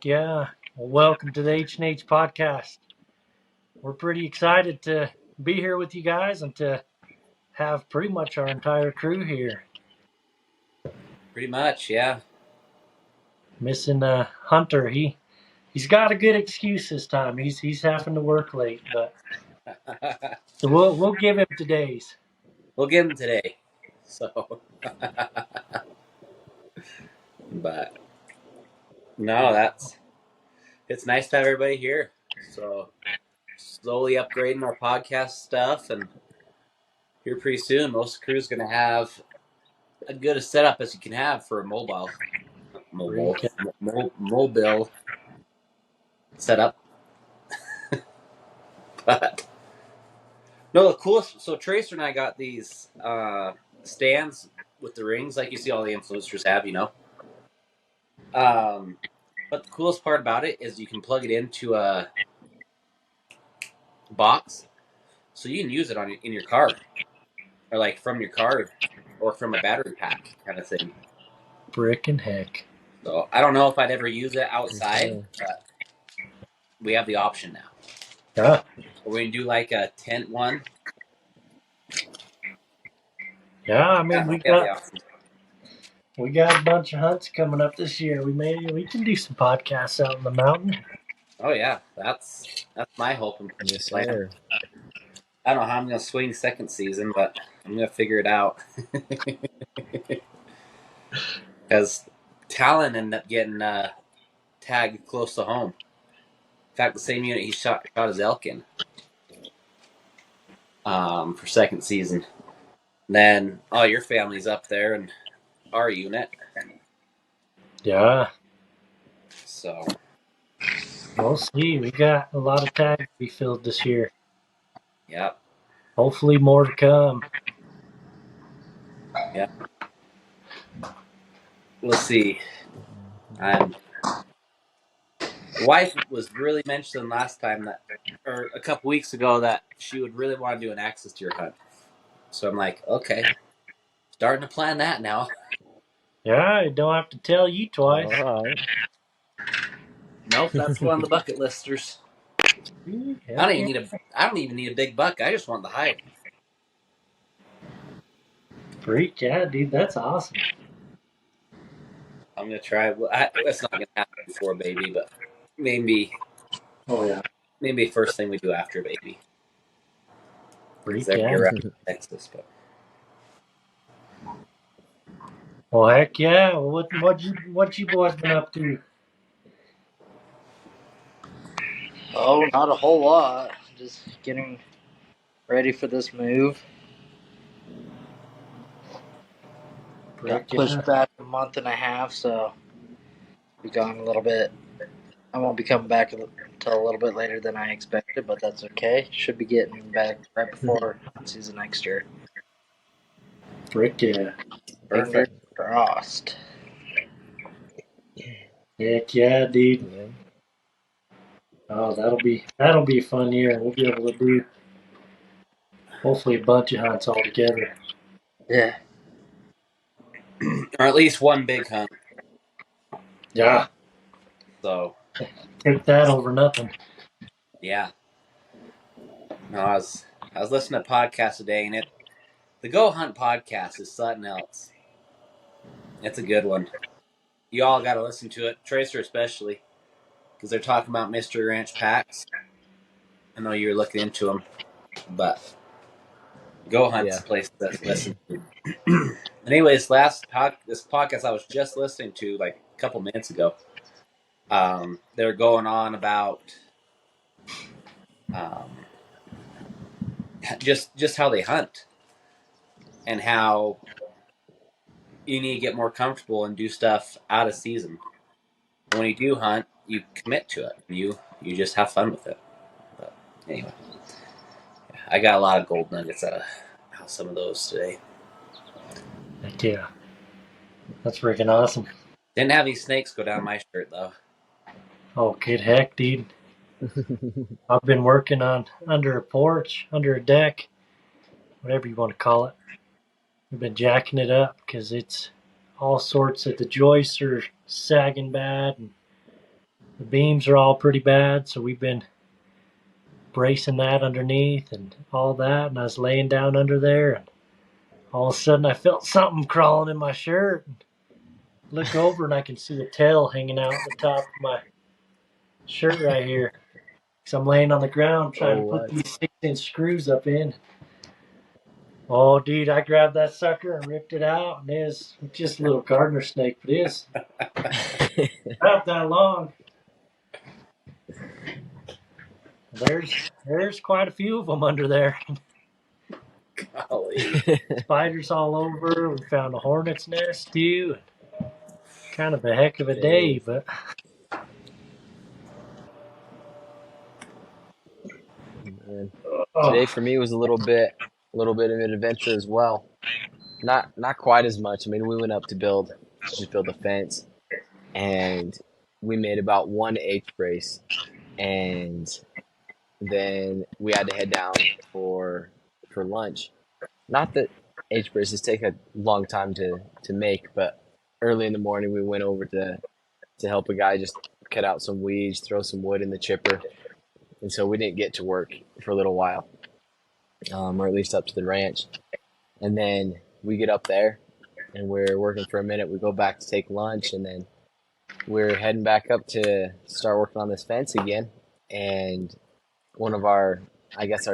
Heck yeah. Well, welcome to the H&H podcast. We're pretty excited to be here with you guys and to have pretty much our entire crew here. Pretty much, yeah. Missing Hunter. He's got a good excuse this time. He's having to work late, but so we'll give him today's. We'll give him today. So, but no, it's nice to have everybody here. So, slowly upgrading our podcast stuff, and here pretty soon, most crews going to have as good a setup as you can have for a mobile setup. But no, the coolest. So Tracer and I got these stands with the rings, like you see all the influencers have, But the coolest part about it is you can plug it into a box, so you can use it in your car, or like from your car, or from a battery pack kind of thing. Frickin' heck. So I don't know if I'd ever use it outside, but we have the option now. Yeah. Or we can do like a tent one. Yeah, I mean we got option. we got a bunch of hunts coming up this year. We can do some podcasts out in the mountain. Oh yeah, that's my hope and Yes, plan. sir. I don't know how I'm gonna swing second season, but I'm gonna figure it out. Because Talon ended up getting tagged close to home. In fact, the same unit he shot his elk in for second season. And then all your family's up there and our unit. Yeah. So We'll see. We got a lot of tags to be filled this year. Yep. Hopefully more to come. Yeah. We'll see. The wife was really mentioning last time or a couple weeks ago, that she would really want to do an access deer hunt. So I'm like, okay, starting to plan that now. Yeah, I don't have to tell you twice. All right. Nope, that's one of the bucket listers. I I don't even need a big buck. I just want the hide. Freak, yeah, dude, that's awesome. I'm gonna try. It's not gonna happen before baby, but maybe. Oh yeah, maybe first thing we do after baby. freak, Then yeah. you're around Texas, but Well, heck yeah. What you boys been up to? Oh, not a whole lot. Just getting ready for this move. Got pushed back a month and a half, so be gone a little bit. I won't be coming back until a little bit later than I expected, but that's okay. Should be getting back right before season next year. Frick yeah. Perfect. Fingers crossed. Heck yeah, dude. Yeah. Oh, that'll be a fun year. We'll be able to do hopefully a bunch of hunts all together. Yeah. Or at least one big hunt. Yeah. So Take that over nothing. yeah. No, I was listening to a podcast today, and the Go Hunt podcast is something else. It's a good one. You all got to listen to it, Tracer especially, because they're talking about mystery ranch packs. I know you were looking into them, but Go Hunt's the place to listen to. Anyways, this podcast I was just listening to like a couple minutes ago, they're going on about just how they hunt and how you need to get more comfortable and do stuff out of season. When you do hunt, you commit to it. You just have fun with it. But anyway, I got a lot of gold nuggets out of some of those today. Heck yeah. That's freaking awesome. Didn't have any snakes go down my shirt though. Oh, good heck, dude. I've been working on under a porch, under a deck, whatever you want to call it. We've been jacking it up because it's all sorts of the joists are sagging bad, and the beams are all pretty bad, so we've been bracing that underneath and all that. And I was laying down under there, and all of a sudden I felt something crawling in my shirt. And look over, and I can see a tail hanging out the top of my shirt right here. So I'm laying on the ground trying to put these 6-inch screws up in. Oh, dude, I grabbed that sucker and ripped it out, and it's just a little gardener snake, but it's about that long. There's quite a few of them under there. Golly. Spiders all over. We found a hornet's nest too. Kind of a heck of a day, but Man. Today for me was a little bit of an adventure as well. Not quite as much. I mean, we went up to just build a fence, and we made about 1/8 brace, and then we had to head down for lunch. Not that H braces take a long time to make, but early in the morning we went over to help a guy just cut out some weeds, throw some wood in the chipper, and so we didn't get to work for a little while, or at least up to the ranch. And then we get up there, and we're working for a minute. We go back to take lunch, and then we're heading back up to start working on this fence again. And one of our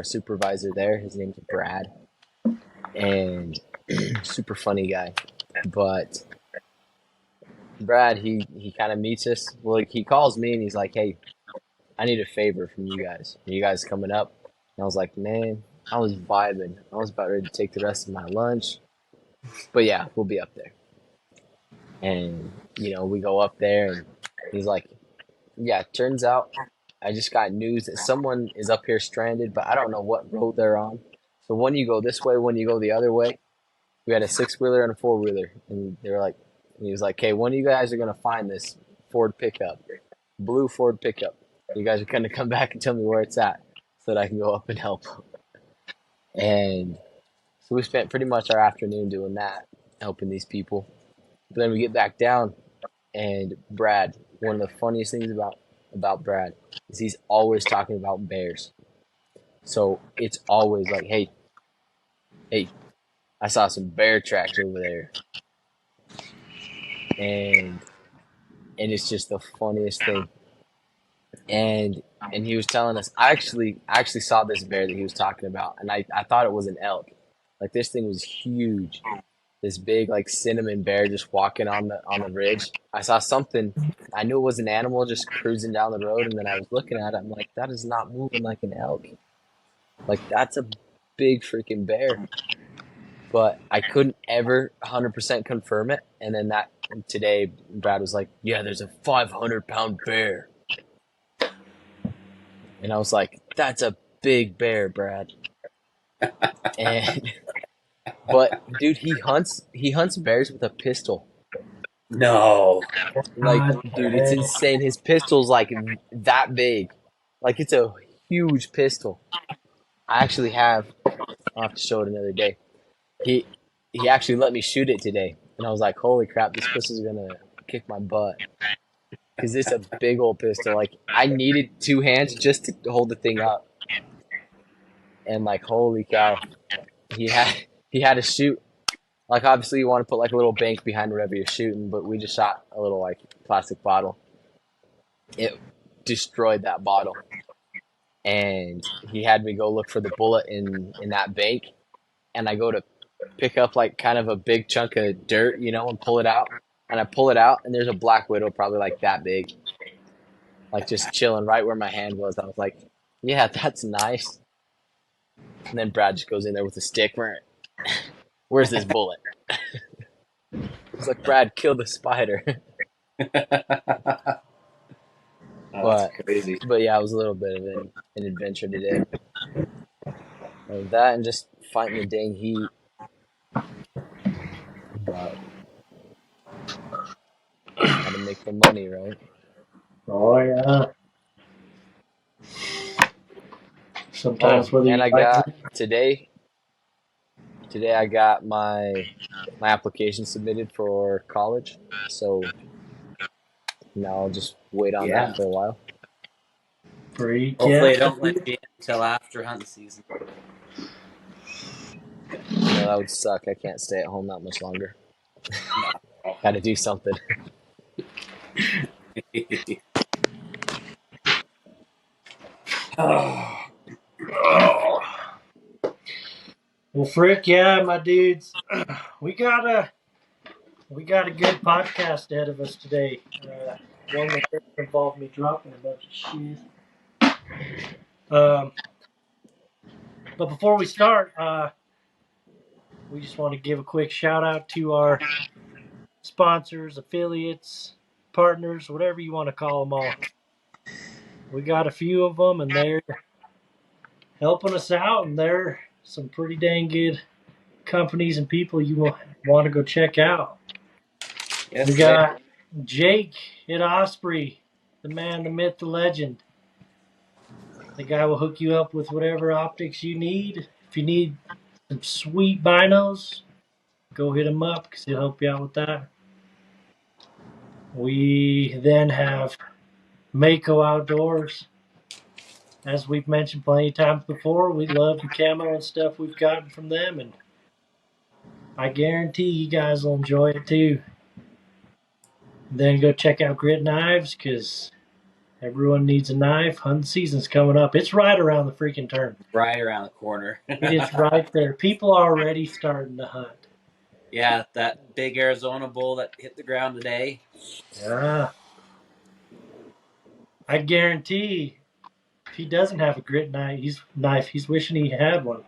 supervisor there, his name's Brad, and super funny guy. But Brad, he kind of meets us. Well, he calls me and he's like, "Hey, I need a favor from you guys. Are you guys coming up?" And I was like, "Man, I was vibing. I was about ready to take the rest of my lunch. But yeah, we'll be up there." And, we go up there and he's like, "Yeah, turns out I just got news that someone is up here stranded, but I don't know what road they're on. So when you go this way, when you go the other way." We had a 6-wheeler and a 4-wheeler, and they were like, and he was like, "Hey, when you guys are gonna find this Ford pickup, blue Ford pickup, you guys are gonna come back and tell me where it's at, so that I can go up and help." And so we spent pretty much our afternoon doing that, helping these people. But then we get back down, and Brad, one of the funniest things about Brad is he's always talking about bears. So it's always like, hey, I saw some bear tracks over there. And it's just the funniest thing. And he was telling us, I actually saw this bear that he was talking about, and I thought it was an elk. Like, this thing was huge. This big, like, cinnamon bear just walking on the ridge. I saw something. I knew it was an animal just cruising down the road, and then I was looking at it. I'm like, that is not moving like an elk. Like, that's a big freaking bear. But I couldn't ever 100% confirm it. And then today, Brad was like, "Yeah, there's a 500-pound bear." And I was like, "That's a big bear, Brad." But dude, he hunts bears with a pistol. No. Like, dude, it's insane. His pistol's like that big. Like, it's a huge pistol. I'll have to show it another day. He actually let me shoot it today. And I was like, "Holy crap, this pistol's gonna kick my butt." Because it's a big old pistol. Like, I needed 2 hands just to hold the thing up. And, like, holy cow, he had to shoot. Like, obviously you want to put like a little bank behind whatever you're shooting, but we just shot a little like plastic bottle. It destroyed that bottle. And he had me go look for the bullet in that bank. And I go to pick up like kind of a big chunk of dirt, and pull it out. And I pull it out, and there's a black widow probably like that big. Like, just chilling right where my hand was. I was like, "Yeah, that's nice." And then Brad just goes in there with a stick. "Where's this bullet?" He's like, "Brad, kill the spider." That's crazy. But yeah, it was a little bit of an adventure today. That and just fighting the dang heat. But gotta make the money, right? oh yeah. Sometimes whether And you I like got today I got my application submitted for college. So, Now I'll just wait on Yeah. that for a while. Hopefully, they don't let you in until after hunting season. No, that would suck. I can't stay at home that much longer. No. Got to do something. Oh. Well, Frick, yeah, my dudes, we got a good podcast ahead of us today. One that involved me dropping a bunch of shit. But before we start, we just want to give a quick shout out to our sponsors, affiliates, partners, whatever you want to call them all. We got a few of them, and they're helping us out, and they're some pretty dang good companies and people you want to go check out. Yes, We they got Jake at Osprey, the man, the myth, the legend. The guy will hook you up with whatever optics you need. If you need some sweet binos, go hit him up because he'll help you out with that. We then have MAHCO Outdoors. As we've mentioned plenty of times before, we love the camo and stuff we've gotten from them, and I guarantee you guys will enjoy it too. Then go check out Grit Knives because everyone needs a knife. Hunting season's coming up. It's right around the freaking turn. right around the corner. It is right there. People are already starting to hunt. Yeah, that big Arizona bull that hit the ground today. Yeah. I guarantee if he doesn't have a grit knife, he's wishing he had one.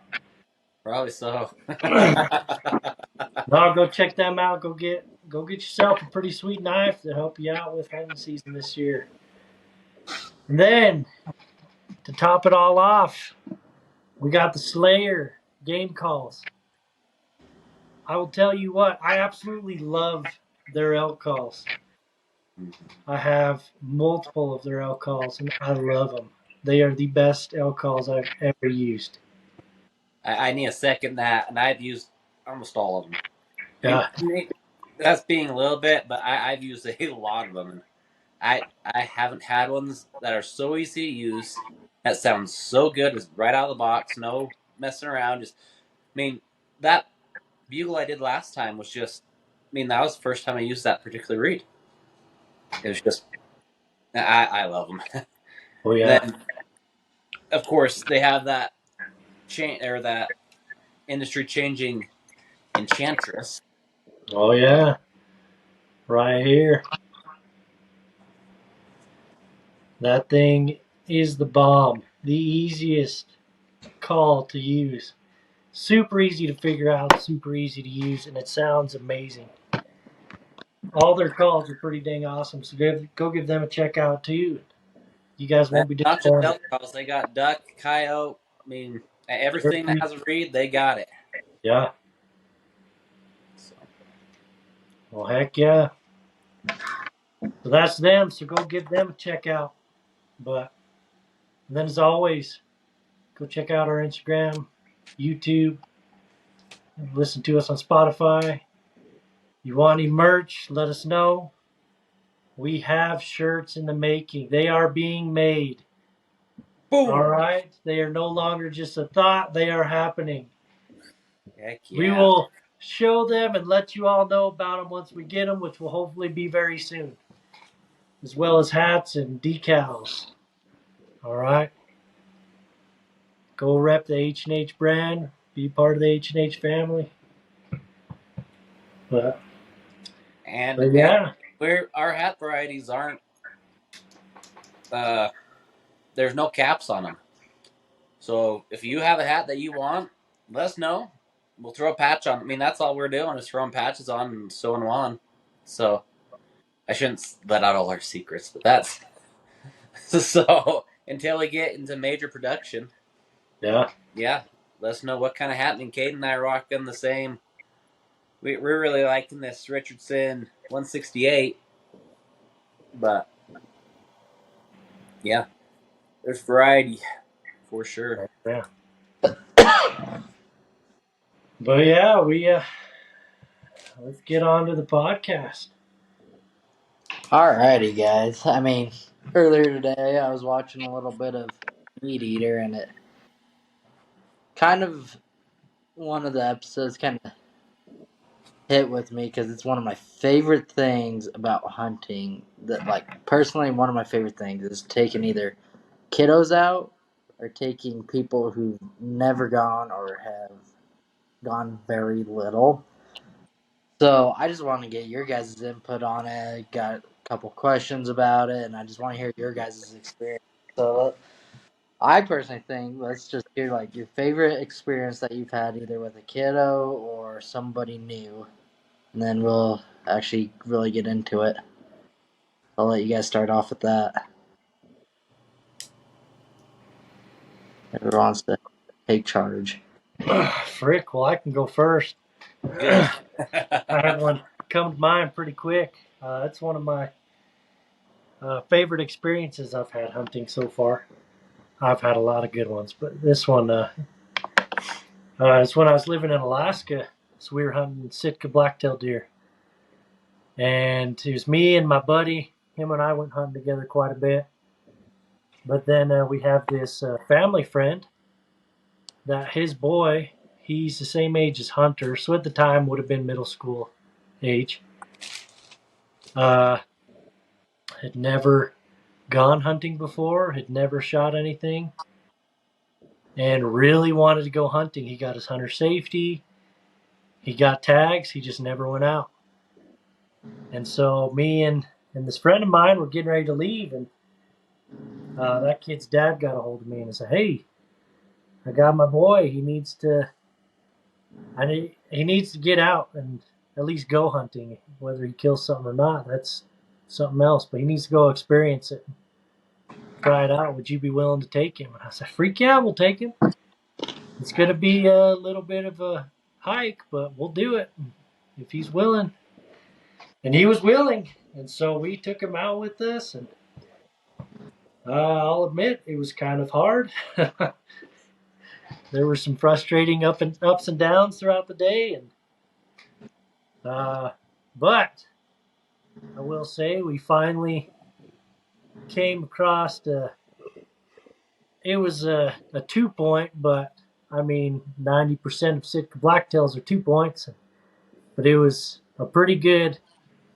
Probably so. No, go check them out. Go get yourself a pretty sweet knife to help you out with hunting season this year. And then to top it all off, we got the Slayer game calls. I will tell you what, I absolutely love their elk calls. I have multiple of their elk calls, and I love them. They are the best elk calls I've ever used. I need a second that, and I've used almost all of them. Yeah. That's being a little bit, but I've used a lot of them. And I haven't had ones that are so easy to use, that sounds so good, just right out of the box, no messing around. Just, that bugle I did last time was just, that was the first time I used that particular reed. It was just, I love them. Oh yeah. Then, of course, they have that that industry changing Enchantress. Oh yeah. Right here. That thing is the bomb. The easiest call to use. Super easy to figure out, super easy to use, and it sounds amazing. All their calls are pretty dang awesome, so go give them a check out too. You guys won't be Not just disappointed. elk calls, they got duck, coyote. Everything that has a reed, they got it. Yeah. So. Well, heck yeah. So that's them, so go give them a check out. But then, as always, go check out our Instagram, YouTube, listen to us on Spotify. You want any merch, let us know. We have shirts in the making. They are being made. Boom! All right? They are no longer just a thought, they are happening. Heck yeah. We will show them and let you all know about them once we get them, which will hopefully be very soon, as well as hats and decals. All right? Go rep the H&H brand. Be part of the H&H family. But yeah. Our hat varieties aren't, there's no caps on them. So if you have a hat that you want, let us know. We'll throw a patch on. That's all we're doing is throwing patches on and sewing them on. So I shouldn't let out all our secrets, but that's so until we get into major production. Yeah. Yeah. Let us know what kind of hat. Caden and I are rocking the same. We're really liking this Richardson 168. But yeah, there's variety for sure. Yeah. But yeah, we let's get on to the podcast. Alrighty, guys. I mean, earlier today I was watching a little bit of Meat Eater, and it kind of one of the episodes kind of hit with me because it's one of my favorite things about hunting. That, like, personally, one of my favorite things is taking either kiddos out or taking people who've never gone or have gone very little. So I just want to get your guys' input on it. Got a couple questions about it, and I just want to hear your guys' experience. So I personally think let's just hear like your favorite experience that you've had either with a kiddo or somebody new, and then we'll actually really get into it. I'll let you guys start off with that. Whoever wants to take charge. Frick, well, I can go first. Good. I have one come to mind pretty quick. It's one of my favorite experiences I've had hunting so far. I've had a lot of good ones, but this one is when I was living in Alaska. So we were hunting Sitka blacktail deer. And it was me and my buddy. Him and I went hunting together quite a bit. But then we have this family friend that his boy, he's the same age as Hunter. So at the time would have been middle school age. Had never gone hunting before, had never shot anything, and really wanted to go hunting. He got his hunter safety, he got tags, he just never went out. And so me and this friend of mine were getting ready to leave, and that kid's dad got a hold of me and said, "Hey, I got my boy. He needs to get out and at least go hunting. Whether he kills something or not, that's something else. But he needs to go experience it, try it out. Would you be willing to take him?" And I said, "Freak yeah, we'll take him. It's going to be a little bit of a hike, but we'll do it if he's willing." And he was willing. And so we took him out with us. And I'll admit it was kind of hard. There were some frustrating ups and downs throughout the day. And but I will say we finally came across it was a 2 point, but I mean 90% of Sitka blacktails are 2 points. But it was a pretty good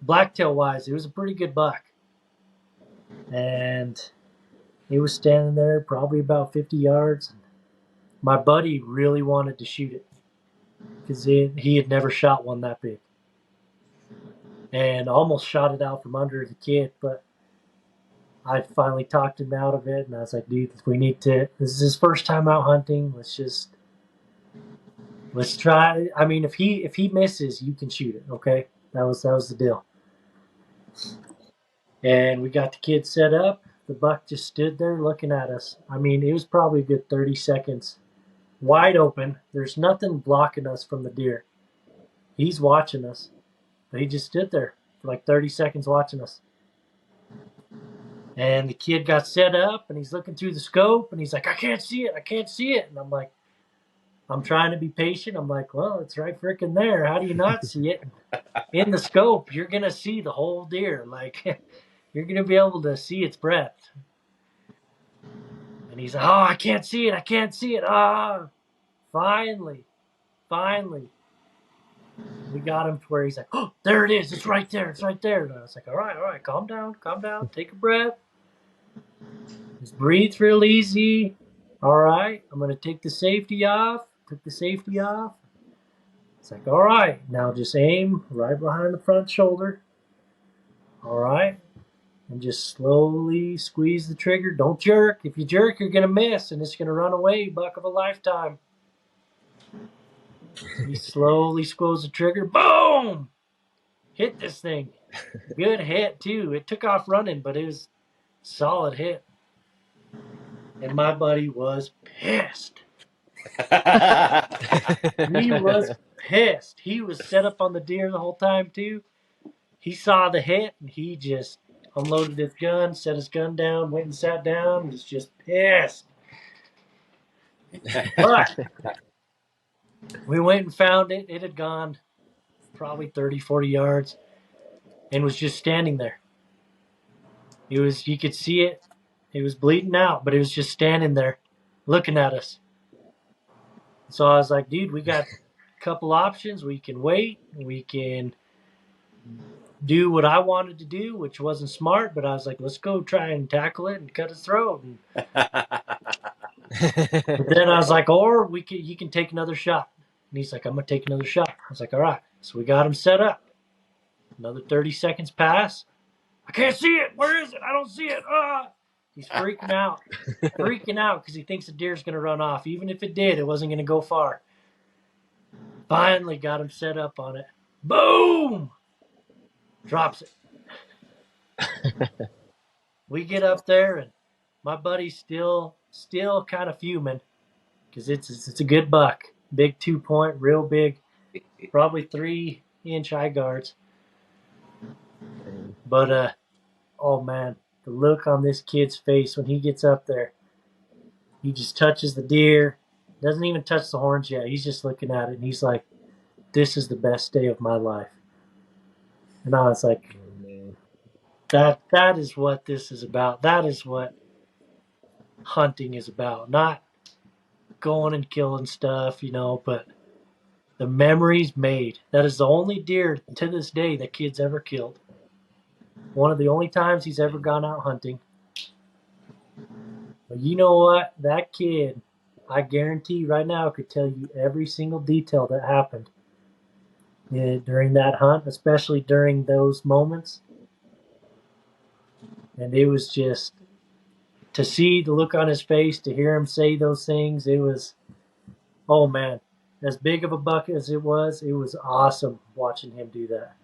blacktail wise. It was a pretty good buck, and he was standing there probably about 50 yards. My buddy really wanted to shoot it because he had never shot one that big, and almost shot it out from under the kid. But I finally talked him out of it, and I was like, "Dude, we need to. This is his first time out hunting. Let's try. I mean, if he misses, you can shoot it. Okay, that was the deal." And we got the kid set up. The buck just stood there looking at us. I mean, it was probably a good 30 seconds. Wide open. There's nothing blocking us from the deer. He's watching us. But he just stood there for like 30 seconds watching us. And the kid got set up and he's looking through the scope and he's like, "I can't see it. I can't see it." And I'm like, I'm trying to be patient. I'm like, "Well, it's right freaking there. How do you not see it?" In the scope, you're going to see the whole deer. Like, you're going to be able to see its breath. And he's like, "Oh, I can't see it. I can't see it." Finally, we got him to where he's like, "Oh, there it is. It's right there. It's right there." And I was like, all right, calm down, take a breath. Just breathe real easy. All right, I'm going to take the safety off. Took the safety off. It's like, all right, now just aim right behind the front shoulder. All right. And just slowly squeeze the trigger. Don't jerk. If you jerk, you're going to miss, and it's going to run away. Buck of a lifetime. He slowly squeezes the trigger. Boom! Hit this thing. Good hit, too. It took off running, but it was a solid hit. And my buddy was pissed. He was pissed. He was set up on the deer the whole time, too. He saw the hit, and he just unloaded his gun, set his gun down, went and sat down, and was just pissed. But we went and found it. It had gone probably 30, 40 yards and was just standing there. You could see it. It was bleeding out, but it was just standing there looking at us. So I was like, dude, we got a couple options. We can wait. We can do what I wanted to do, which wasn't smart, but I was like, let's go try and tackle it and cut its throat. And but then I was like, or you can take another shot. And he's like, I'm gonna take another shot. I was like, all right. So we got him set up. Another 30 seconds pass. I can't see it. Where is it? I don't see it. Ah! He's freaking out because he thinks the deer's gonna run off. Even if it did, it wasn't gonna go far. Finally got him set up on it. Boom! Drops it. We get up there and my buddy's still kind of fuming because it's a good buck, big 2 point, real big, probably 3-inch eye guards. But oh man, the look on this kid's face when he gets up there, he just touches the deer, doesn't even touch the horns yet. He's just looking at it and he's like, "This is the best day of my life." And I was like, that is what this is about. That is what hunting is about. Not going and killing stuff, but the memories made. That is the only deer to this day that kid's ever killed. One of the only times he's ever gone out hunting. But you know what? That kid, I guarantee right now, could tell you every single detail that happened during that hunt, especially during those moments. And it was just to see the look on his face, to hear him say those things. It was, oh man, as big of a buck as it was awesome watching him do that.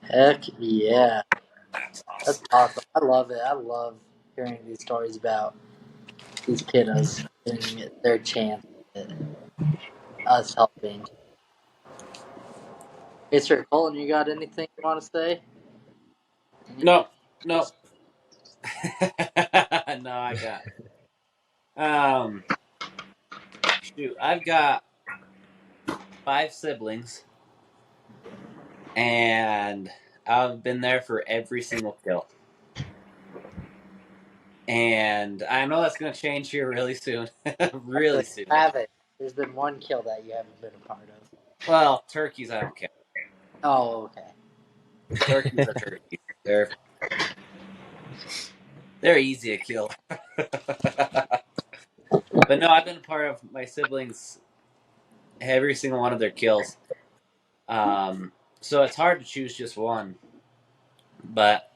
Heck yeah. That's awesome. I love it. I love hearing these stories about these kiddos getting their chance at us helping. Hey, Sir Colin, you got anything you want to say? No. No, I got. Shoot, I've got 5 siblings, and I've been there for every single kill. And I know that's going to change here really soon. Really soon. Haven't. There's been one kill that you haven't been a part of. Well, turkeys I don't care. Oh, okay. Turkeys are turkeys. They're easy to kill. But no, I've been a part of my siblings every single one of their kills. So it's hard to choose just one. But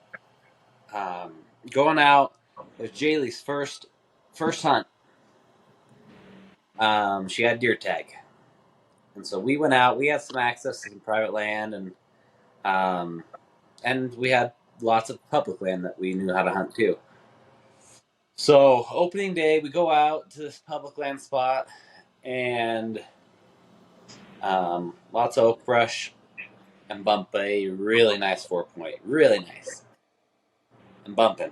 going out, it was Jaylee's first hunt. She had deer tag, and so we went out. We had some access to some private land, and we had lots of public land that we knew how to hunt too. So opening day, we go out to this public land spot, and lots of oak brush, and bump a really nice 4-point, really nice, and bumping.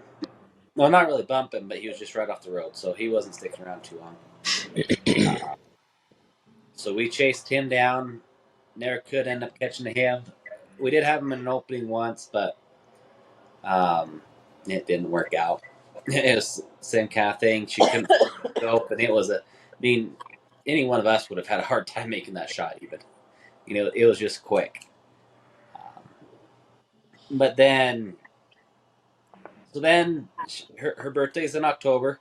No, not really bumping, but he was just right off the road, so he wasn't sticking around too long. So we chased him down. Never could end up catching him. We did have him in an opening once, but it didn't work out. It was the same kind of thing. She couldn't open. It was any one of us would have had a hard time making that shot even. It was just quick. But then, her birthday's in October,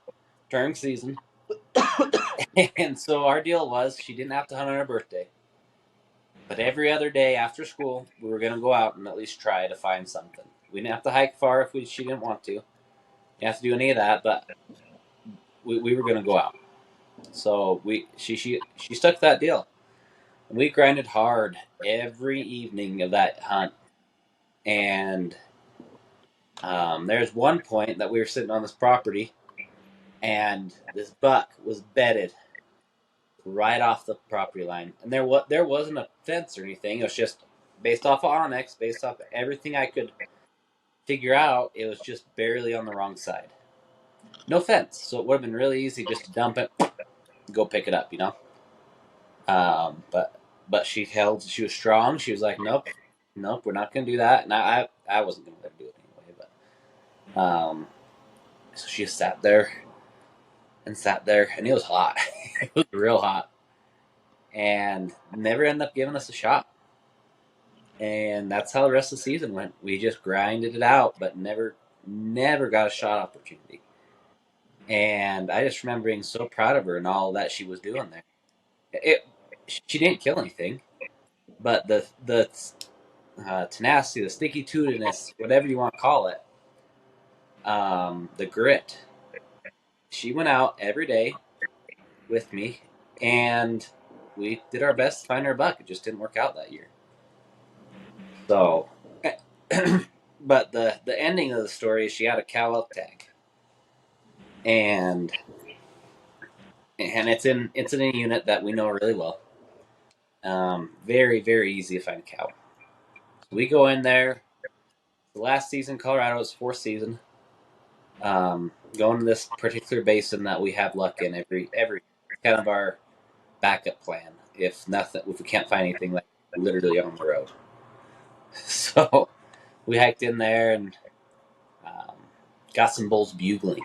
turn season. And so our deal was she didn't have to hunt on her birthday. But every other day after school, we were going to go out and at least try to find something. We didn't have to hike far if she didn't want to. You didn't have to do any of that, but we were going to go out. So she stuck to that deal. And we grinded hard every evening of that hunt. And there's one point that we were sitting on this property, and this buck was bedded right off the property line. And there wasn't a fence or anything. It was just based off of Onyx, based off of everything I could figure out. It was just barely on the wrong side. No fence, so it would have been really easy just to dump it, go pick it up, But she held. She was strong. She was like, nope, we're not going to do that. And I wasn't going to let her do it anyway. But so she just sat there, and it was hot. It was real hot, and never ended up giving us a shot. And that's how the rest of the season went. We just grinded it out, but never got a shot opportunity. And I just remember being so proud of her and all that she was doing there. She didn't kill anything, but the tenacity, the sticky to-ness, whatever you want to call it, the grit. She went out every day with me, and we did our best to find her buck. It just didn't work out that year. So, but the ending of the story is she had a cow elk tag, and it's in a unit that we know really well. Very very easy to find a cow. So we go in there. The last season, Colorado was fourth season. Going to this particular basin that we have luck in every kind of our backup plan if we can't find anything like literally on the road. So we hiked in there and um, got some bulls bugling.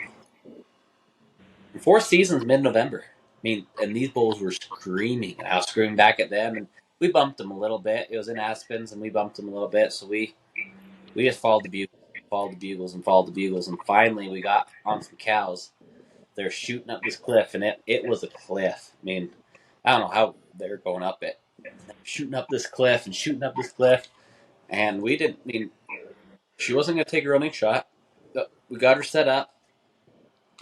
And fourth season's mid-November. I mean, and these bulls were screaming, and I was screaming back at them, and we bumped them a little bit. It was in Aspens, and we bumped them a little bit, so we just followed the bugles, and finally we got on some cows. They're shooting up this cliff, and it was a cliff. I mean, I don't know how they're going up it. Shooting up this cliff, and we didn't. I mean, she wasn't going to take a running shot. We got her set up,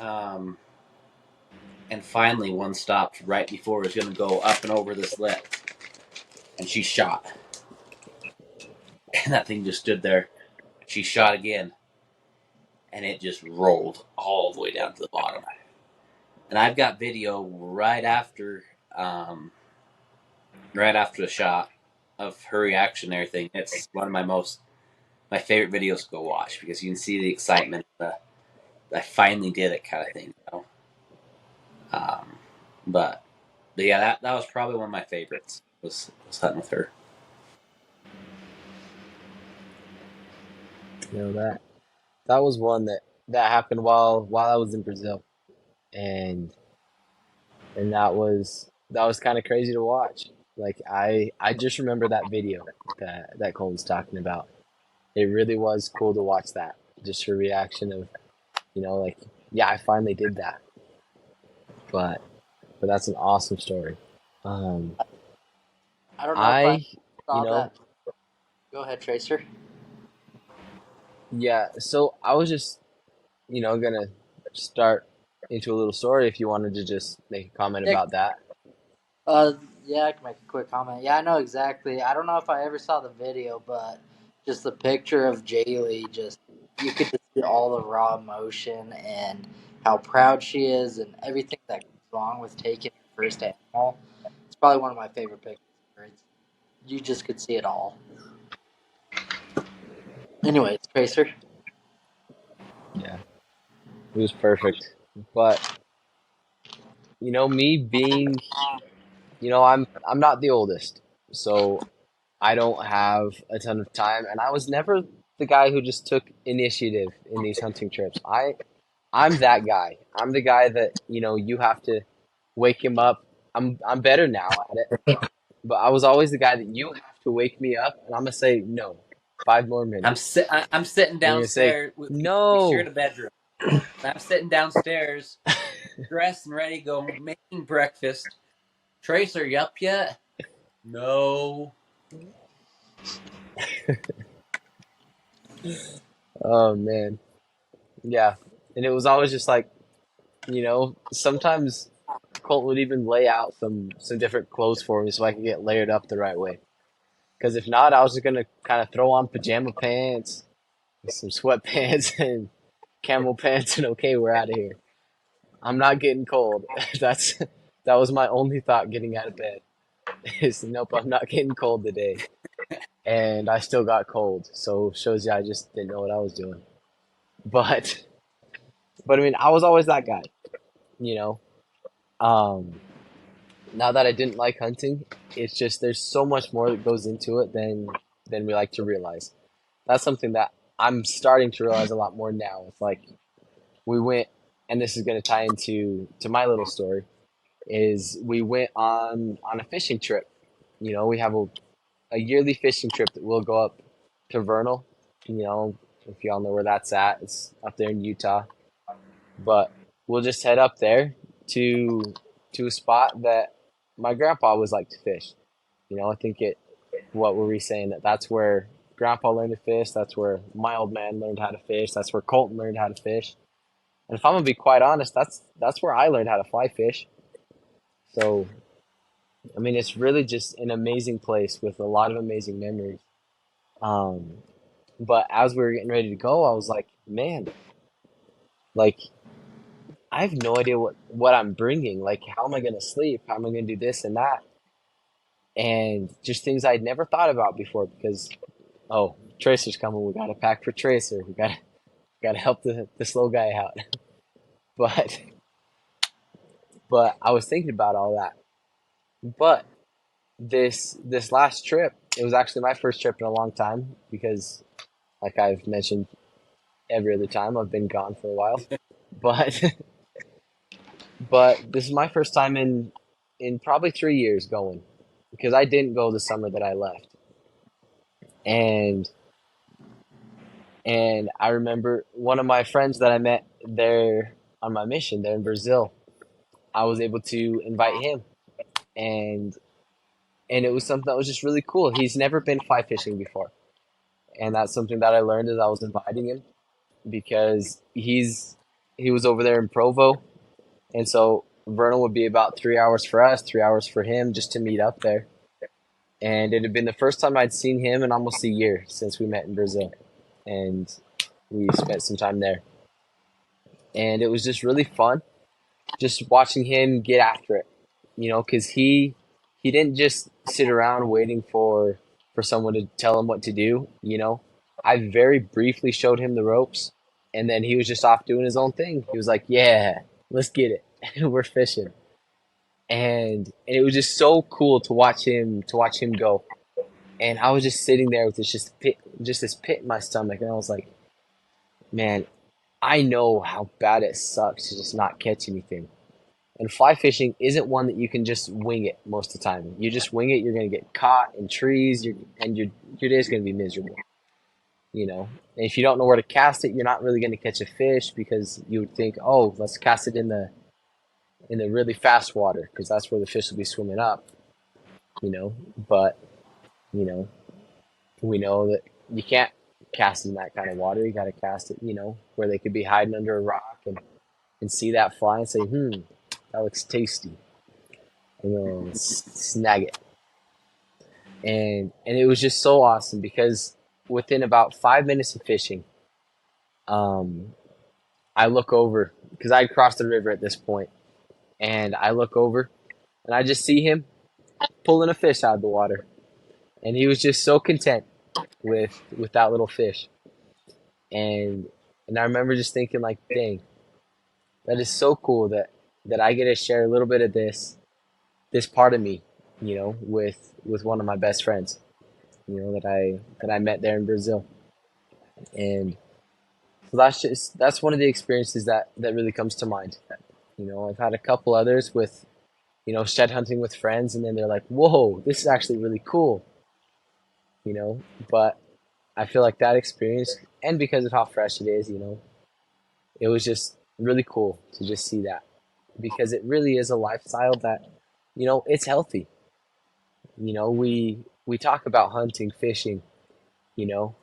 and finally one stopped right before it was going to go up and over this lip, and she shot. And that thing just stood there. She shot again, and it just rolled all the way down to the bottom. And I've got video right after the shot of her reaction and everything. It's one of my favorite videos to go watch because you can see the excitement, I finally did it kind of thing. You know? But yeah, that was probably one of my favorites. Was hunting with her. That was one that happened while I was in Brazil, and that was kind of crazy to watch. Like I just remember that video that Cole's talking about. It really was cool to watch that. Just her reaction of, like, yeah, I finally did that. But that's an awesome story. I don't know if I I, you saw know, that. Go ahead, Tracer. yeah. So I was just, gonna start into a little story if you wanted to just make a comment Yeah, about that. yeah, I can make a quick comment. Yeah, I know exactly. I don't know if I ever saw the video, but just the picture of Jaylee, just you could just see all the raw emotion and how proud she is and everything that comes along with taking your first animal. It's probably one of my favorite pictures. You just could see it all. Anyways, Tracer. Yeah, it was perfect. But me being, I'm not the oldest, so I don't have a ton of time, and I was never the guy who just took initiative in these hunting trips. I'm that guy. I'm the guy that, you have to wake him up. I'm better now at it, but I was always the guy that you have to wake me up, and I'm gonna say no. 5 more minutes. I'm sitting And you're gonna say downstairs. We shared no. a bedroom. And I'm sitting downstairs, dressed and ready to go, making breakfast. Tracer, you up yet? No. Oh man, yeah. And it was always just like, sometimes Colt would even lay out some different clothes for me so I could get layered up the right way. Because if not, I was just gonna kind of throw on pajama pants, some sweatpants, and camel pants, and okay, we're out of here. I'm not getting cold. That was my only thought getting out of bed. Is nope, I'm not getting cold today. And I still got cold, so shows you I just didn't know what I was doing. But I mean, I was always that guy, you know. Um, Now that I didn't like hunting, it's just there's so much more that goes into it than we like to realize. that's something that I'm starting to realize a lot more now. It's like we went, and this is going to tie into my little story. Is we went on a fishing trip. We have a yearly fishing trip that we'll go up to Vernal. If y'all know where that's at, it's up there in Utah. But we'll just head up there to a spot that my grandpa always liked to fish. I think what were we saying, that's where grandpa learned to fish, that's where my old man learned how to fish, that's where Colton learned how to fish. And if I'm gonna be quite honest, that's where I learned how to fly fish. So I mean, it's really just an amazing place with a lot of amazing memories. Um, but as we were getting ready to go, I was like, man, like I have no idea what I'm bringing. Like, how am I gonna sleep? How am I gonna do this and that? And just things I'd never thought about before because, oh, Tracer's coming. We got to pack for Tracer. We got to help the slow guy out. But I was thinking about all that. But this last trip, it was actually my first trip in a long time because, like I've mentioned every other time, I've been gone for a while. But this is my first time in probably 3 years going because I didn't go the summer that I left. And I remember one of my friends that I met there on my mission there in Brazil. I was able to invite him, and it was something that was just really cool. He's never been fly fishing before, and that's something that I learned as I was inviting him because he was over there in Provo, and so Vernal would be about 3 hours for us, 3 hours for him, just to meet up there. And it had been the first time I'd seen him in almost a year since we met in Brazil, and we spent some time there. And it was just really fun, just watching him get after it, because he didn't just sit around waiting for someone to tell him what to do. I very briefly showed him the ropes, and then he was just off doing his own thing. He was like, "Yeah, let's get it. We're fishing." And it was just so cool to watch him go. And I was just sitting there with this pit in my stomach, and I was like, "Man, I know how bad it sucks to just not catch anything." And fly fishing isn't one that you can just wing it most of the time. You just wing it, you're going to get caught in trees, and your day's going to be miserable. And if you don't know where to cast it, you're not really going to catch a fish because you would think, oh, let's cast it in the really fast water because that's where the fish will be swimming up. But you know we know that you can't cast it in that kind of water. You got to cast it, where they could be hiding under a rock and see that fly and say, that looks tasty, and then snag it. And it was just so awesome because within about 5 minutes of fishing, I look over because I had crossed the river at this point, and I look over and I just see him pulling a fish out of the water, and he was just so content with that little fish. And I remember just thinking like, dang, that is so cool that I get to share a little bit of this part of me, with one of my best friends, that I met there in Brazil. And so that's one of the experiences that really comes to mind. I've had a couple others with, shed hunting with friends, and then they're like, "Whoa, this is actually really cool," But I feel like that experience, and because of how fresh it is, it was just really cool to just see that because it really is a lifestyle that, it's healthy. We talk about hunting, fishing, you know,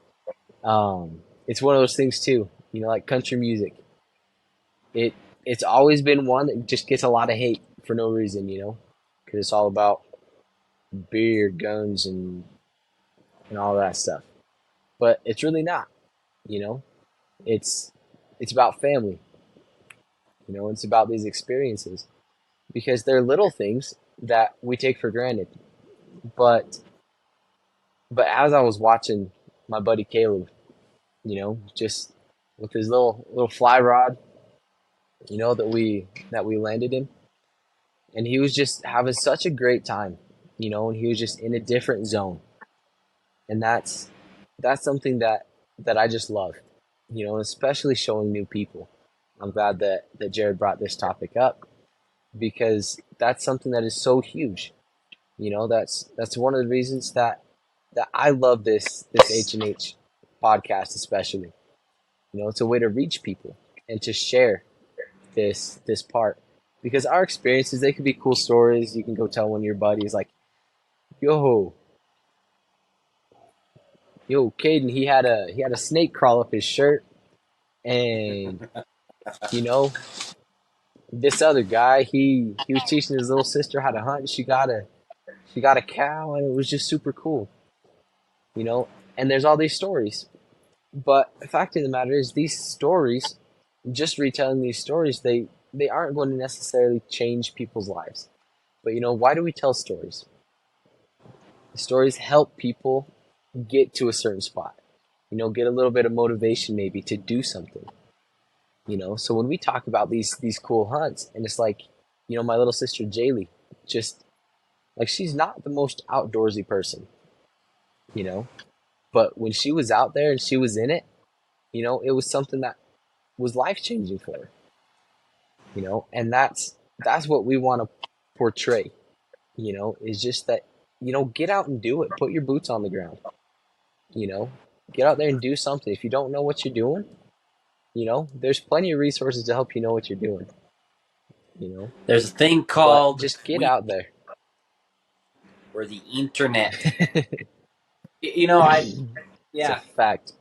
it's one of those things too, like country music. It it's always been one that just gets a lot of hate for no reason, because it's all about beer, guns, and all that stuff. But it's really not, you know. It's about family, It's about these experiences because they're little things that we take for granted. But as I was watching my buddy Caleb, just with his little fly rod, that we landed in, and he was just having such a great time, and he was just in a different zone, and that's something that that I just love, especially showing new people. I'm glad that Jared brought this topic up because that's something that is so huge. That's one of the reasons that I love this H&H podcast especially. It's a way to reach people and to share this part because our experiences, they could be cool stories. You can go tell one of your buddies like, yo, Caden, he had a snake crawl up his shirt, and you know this other guy, he was teaching his little sister how to hunt, and she got a cow, and it was just super cool. And there's all these stories, but the fact of the matter is, these stories, just retelling these stories, they aren't going to necessarily change people's lives. But why do we tell stories? Stories help people get to a certain spot, get a little bit of motivation maybe to do something. So when we talk about these cool hunts, and it's like, my little sister Jaylee, just like, she's not the most outdoorsy person, you know, but when she was out there and she was in it, it was something that was life changing for her, and that's what we want to portray, is just that, get out and do it, put your boots on the ground, you know, get out there and do something. If you don't know what you're doing, there's plenty of resources to help you know what you're doing, you know, There's a thing but called just get out there. or the internet. It's a Yeah, fact.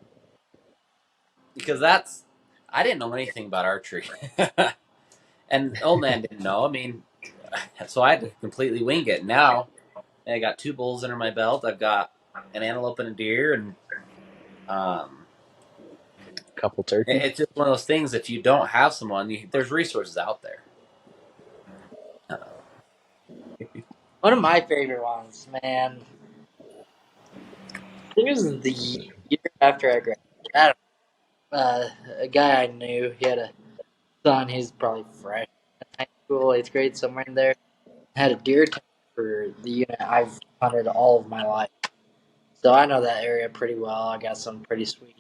because I didn't know anything about archery, and old man didn't know. I mean, so I had to completely wing it. Now I got 2 bulls under my belt. I've got an antelope and a deer, and um, Couple turkeys. it's just one of those things. If you don't have someone, there's resources out there. One of my favorite ones, man. I think it was the year after I graduated. I don't a guy I knew, he had a son. He's probably fresh in high school, 8th grade, somewhere in there. Had a deer tag for the unit I've hunted all of my life, so I know that area pretty well. I got some pretty sweet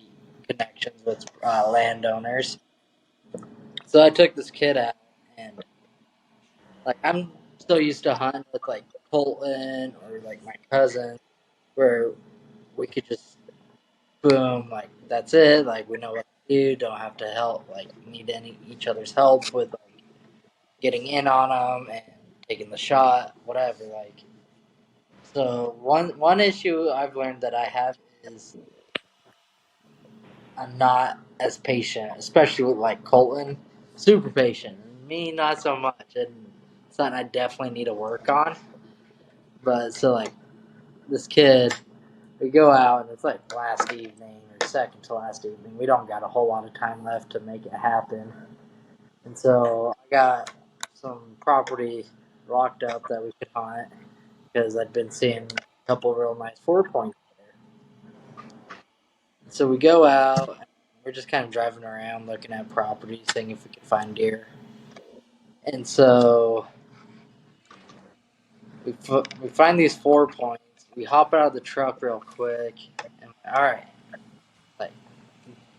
connections with landowners. So I took this kid out, and like I'm so used to hunting with like Colton or like my cousin, where we could just boom, like that's it. Like we know what to do. Don't have to help. Like need any each other's help with like getting in on them and taking the shot, whatever. Like so, one issue I've learned that I have is I'm not as patient, especially with like Colton. Super patient. Me, not so much, and something I definitely need to work on. But so like this kid, we go out and it's like last evening or second to last evening. We don't got a whole lot of time left to make it happen. And so I got some property locked up that we could hunt because I'd been seeing a couple real nice 4 points there. So we go out and we're just kind of driving around looking at properties, seeing if we could find deer. And so we find these 4 points. We hop out of the truck real quick and all right, like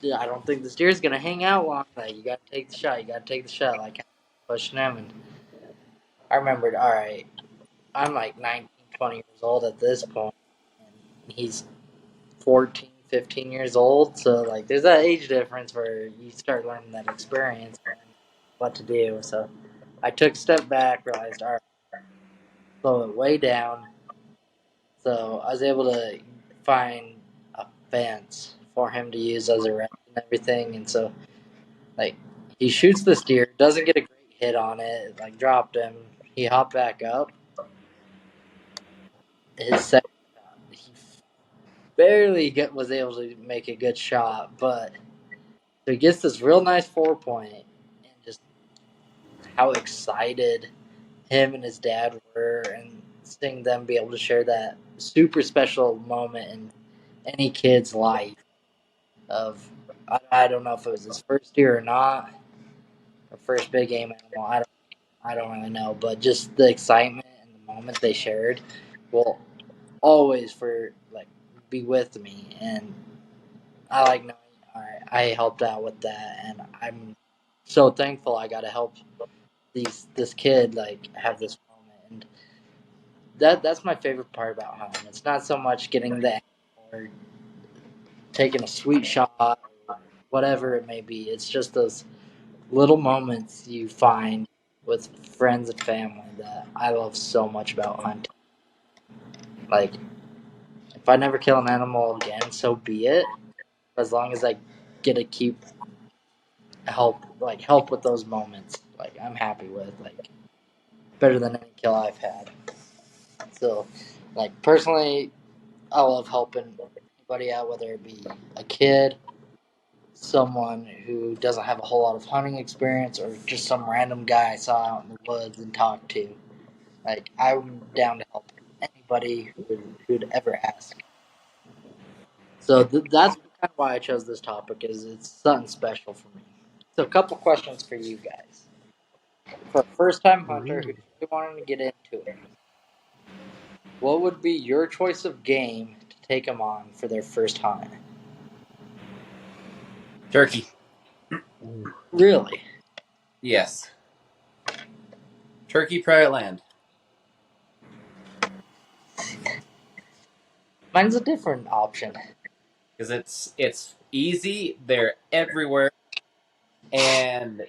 I don't think this deer's gonna hang out long. Like you gotta take the shot. You gotta take the shot. Like pushing him, and I remembered. All right, I'm like 19, 20 years old at this point, and he's 14, 15 years old. So like, there's that age difference where you start learning that experience, and what to do. So I took a step back, realized, all right, slow it way down. So I was able to find a fence for him to use as a rest and everything, and so like he shoots this deer, doesn't get a great hit on it, like dropped him. He hopped back up. His second shot, he barely was able to make a good shot, but so he gets this real nice 4 point, and just how excited him and his dad were, and seeing them be able to share that super special moment in any kid's life. Of I don't know if it was his first year or not, or first big game animal. I don't really know, but just the excitement and the moment they shared will always for like be with me, and I like knowing I helped out with that, and I'm so thankful I got to help this kid like have this moment, and that's my favorite part about hunting. It's not so much getting the or taking a sweet shot or whatever it may be. It's just those little moments you find with friends and family that I love so much about hunting. Like, if I never kill an animal again, so be it. As long as I get to keep help with those moments, like I'm happy with, like better than any kill I've had. So, like personally, I love helping anybody out, whether it be a kid, someone who doesn't have a whole lot of hunting experience, or just some random guy I saw out in the woods and talked to. Like I'm down to help anybody who'd ever ask. So that's kind of why I chose this topic. Is it's something special for me. So a couple questions for you guys. For a first-time hunter who's really wanting to get into it, what would be your choice of game to take them on for their first hunt? Turkey. Really? Yes. Turkey private land. Mine's a different option. Because it's easy, they're everywhere, and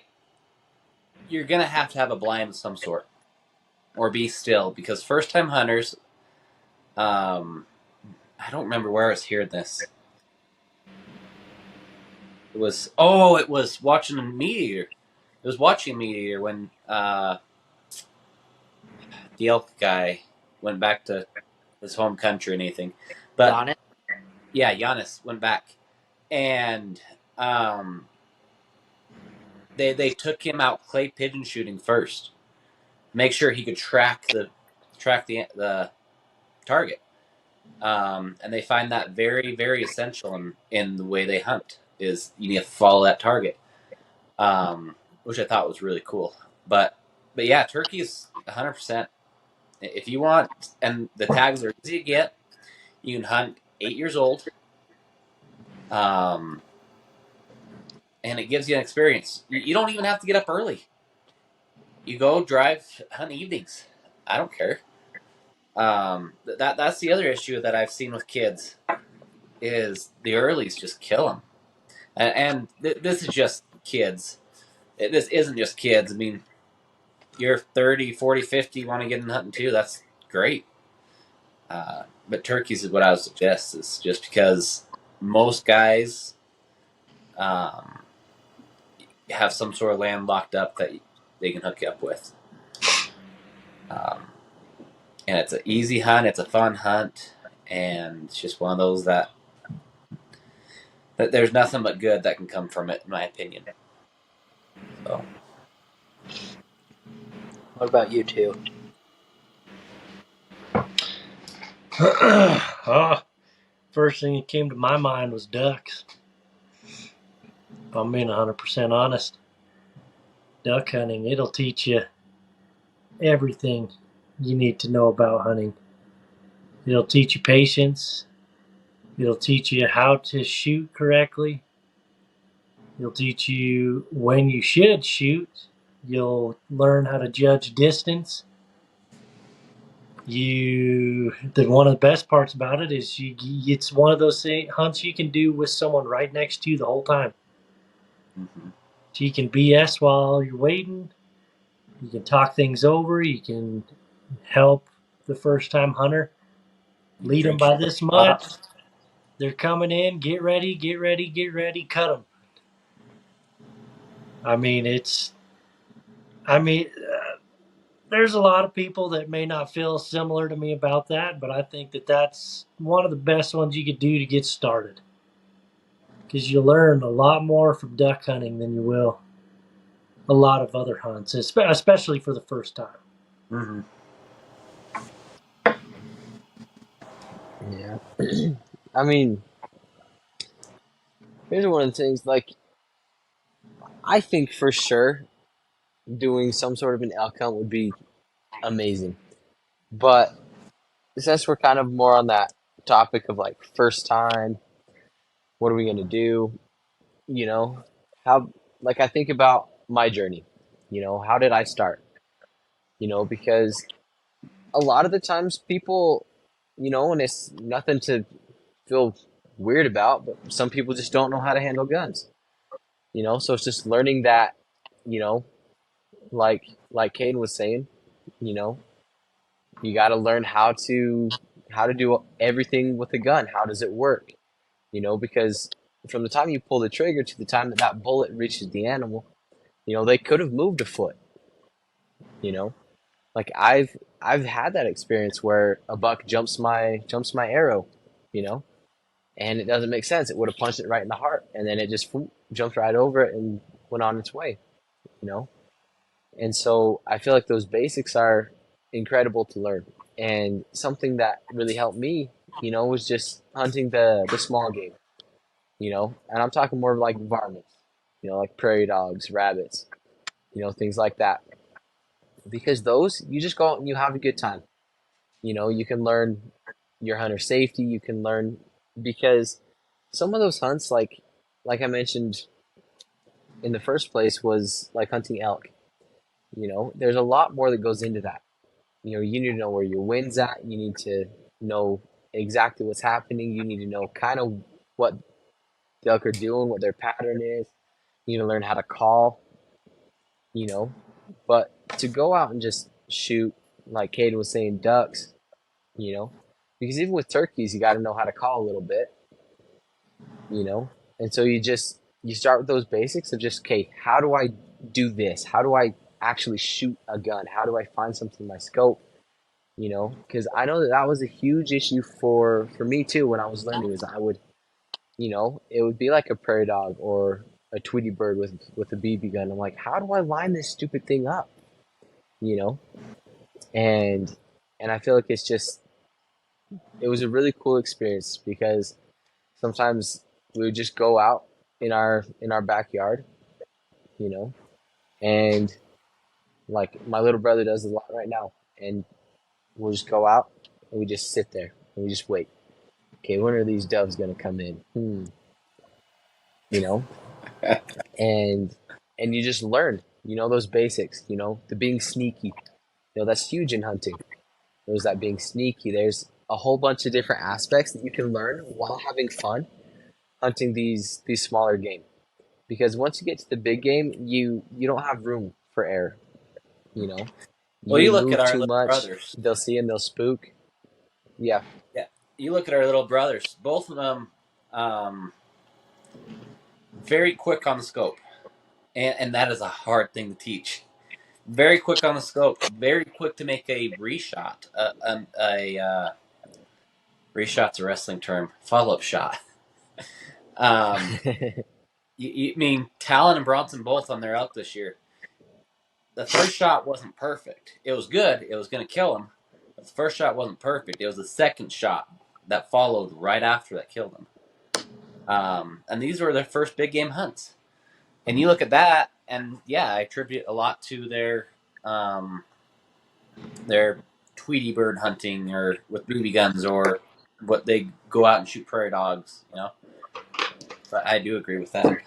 you're gonna have to have a blind of some sort. Or be still, because first time hunters, I don't remember where I was hearing this. It was watching a meat eater. It was watching a meat eater when the elk guy went back to his home country and anything. But Got it? yeah, Giannis went back, and they took him out clay pigeon shooting first, make sure he could track the target. And they find that very very essential in the way they hunt is you need to follow that target, which I thought was really cool. But yeah, turkey is 100%. If you want, and the tags are easy to get. You can hunt 8 years old, um, and it gives you an experience. You don't even have to get up early. You go drive, hunt evenings. I don't care. That's the other issue that I've seen with kids is the earlies just kill them, and this is just kids. This isn't just kids. I mean, you're 30, 40, 50, want to get in hunting too. That's great. But turkeys is what I would suggest. Is just because most guys um, have some sort of land locked up that they can hook you up with. Um, and it's an easy hunt. It's a fun hunt, and it's just one of those that there's nothing but good that can come from it, in my opinion. So, What about you two? First thing that came to my mind was ducks. If I'm being 100% honest, duck hunting, it'll teach you everything you need to know about hunting. It'll teach you patience. It'll teach you how to shoot correctly. It'll teach you when you should shoot. You'll learn how to judge distance. One of the best parts about it is it's one of those hunts you can do with someone right next to you the whole time. mm-hmm. So you can BS while you're waiting. You can talk things over. You can help the first time hunter. Lead them by this much. They're coming in. Get ready, get ready, get ready. Cut them. I mean, there's a lot of people that may not feel similar to me about that, but I think that that's one of the best ones you could do to get started. Because you learn a lot more from duck hunting than you will a lot of other hunts, especially for the first time. Mm-hmm. Yeah. I mean, here's one of the things, like, I think for sure doing some sort of an elk hunt would be amazing. But since we're kind of more on that topic of like first time, What are we gonna do? You know, how like I think about my journey. You know, how did I start? You know, because a lot of the times people, you know, and it's nothing to feel weird about, but some people just don't know how to handle guns. You know, so it's just learning that, you know, like Caden was saying, you know, you got to learn how to do everything with a gun. How does it work? You know, because from the time you pull the trigger to the time that that bullet reaches the animal, you know, they could have moved a foot. You know, like I've had that experience where a buck jumps my arrow. You know, and it doesn't make sense. It would have punched it right in the heart, and then it just jumped right over it and went on its way. You know, and so I feel like those basics are incredible to learn. And something that really helped me, you know, was just hunting the small game. You know, and I'm talking more like varmints. You know, like prairie dogs, rabbits, you know, things like that. Because those, you just go out and you have a good time. You know, you can learn your hunter safety. You can learn because some of those hunts, like I mentioned in the first place, was like hunting elk. You know, there's a lot more that goes into that. You know, you need to know where your wind's at. You need to know exactly what's happening. You need to know kind of what the elk are doing, what their pattern is. You need to learn how to call. You know, but to go out and just shoot, like Caden was saying, ducks. You know, because even with turkeys, you got to know how to call a little bit. You know, and so you start with those basics of just, okay, how do I do this? How do I actually shoot a gun? How do I find something in my scope? You know, because I know that that was a huge issue for me too when I was learning. Is I would, you know, it would be like a prairie dog or a Tweety bird with a BB gun. I'm like, how do I line this stupid thing up? You know, and I feel like it was a really cool experience because sometimes we would just go out in our backyard, you know, and like my little brother does a lot right now, and we'll just go out and we just sit there and we just wait. Okay, when are these doves gonna come in? You know, and you just learn, you know, those basics. You know, the being sneaky. You know, that's huge in hunting. There's that being sneaky. There's a whole bunch of different aspects that you can learn while having fun hunting these smaller game. Because once you get to the big game, you don't have room for error. You know, Well, you you look at move our too little much, brothers. they'll see and they'll spook. Yeah. Yeah, you look at our little brothers. Both of them, um, very quick on the scope, and that is a hard thing to teach. Very quick on the scope. Very quick to make a reshot. Reshot's a wrestling term. Follow up shot. Um, you mean Talon and Bronson both on their elk this year? The first shot wasn't perfect. It was good. It was going to kill him. But the first shot wasn't perfect. It was the second shot that followed right after that killed him. And these were their first big game hunts. And you look at that, and yeah, I attribute a lot to their Tweety bird hunting or with BB guns or what they go out and shoot prairie dogs. You know, but I do agree with that.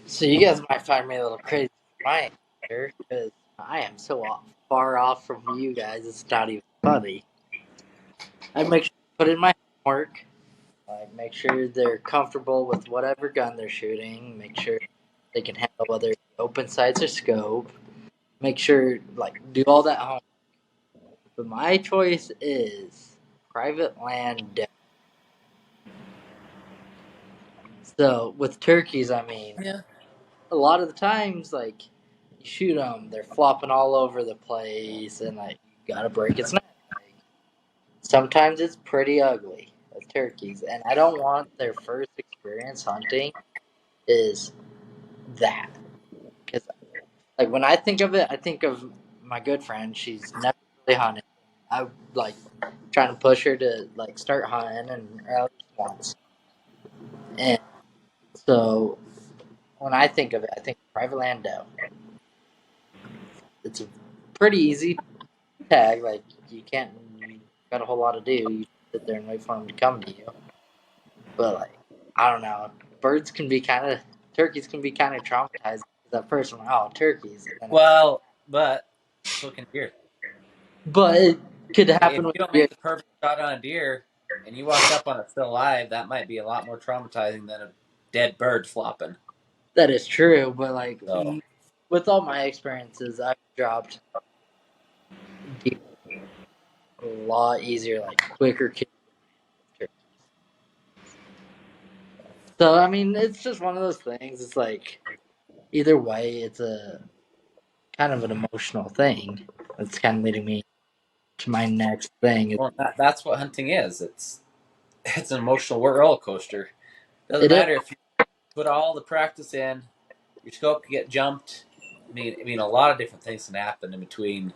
So you guys might find me a little crazy for my answer because I am so far off from you guys. It's not even funny. I make sure to put in my homework. Like make sure they're comfortable with whatever gun they're shooting. Make sure they can handle whether it's open sights or scope. Make sure like do all that homework. But my choice is private land. So with turkeys, I mean, Yeah. a lot of the times, like you shoot them, they're flopping all over the place, and like you gotta break its neck. Like, sometimes it's pretty ugly with turkeys, and I don't want their first experience hunting is that because like when I think of it, I think of my good friend. She's never really hunted. I like trying to push her to like start hunting and or at least once. And so when I think of it, I think private land doe. It's a pretty easy tag. Like you can't got a whole lot to do. You sit there and wait for them to come to you. But like, I don't know. Turkeys can be kind of traumatizing. At first, I'm like, oh, turkeys, and then Well, but so can deer. but it could If happen with you don't deer. make the perfect shot on a deer and you walk up on it still alive, that might be a lot more traumatizing than a dead bird flopping. That is true, but like So, with all my experiences, I've dropped deer a lot easier, like quicker kills than turkeys. So I mean, it's just one of those things. It's like either way, it's a kind of an emotional thing. It's kind of leading me to my next thing. well, that's what hunting is. It's an emotional roller coaster. Doesn't It is matter if you put all the practice in, your scope can get jumped. I mean, a lot of different things can happen in between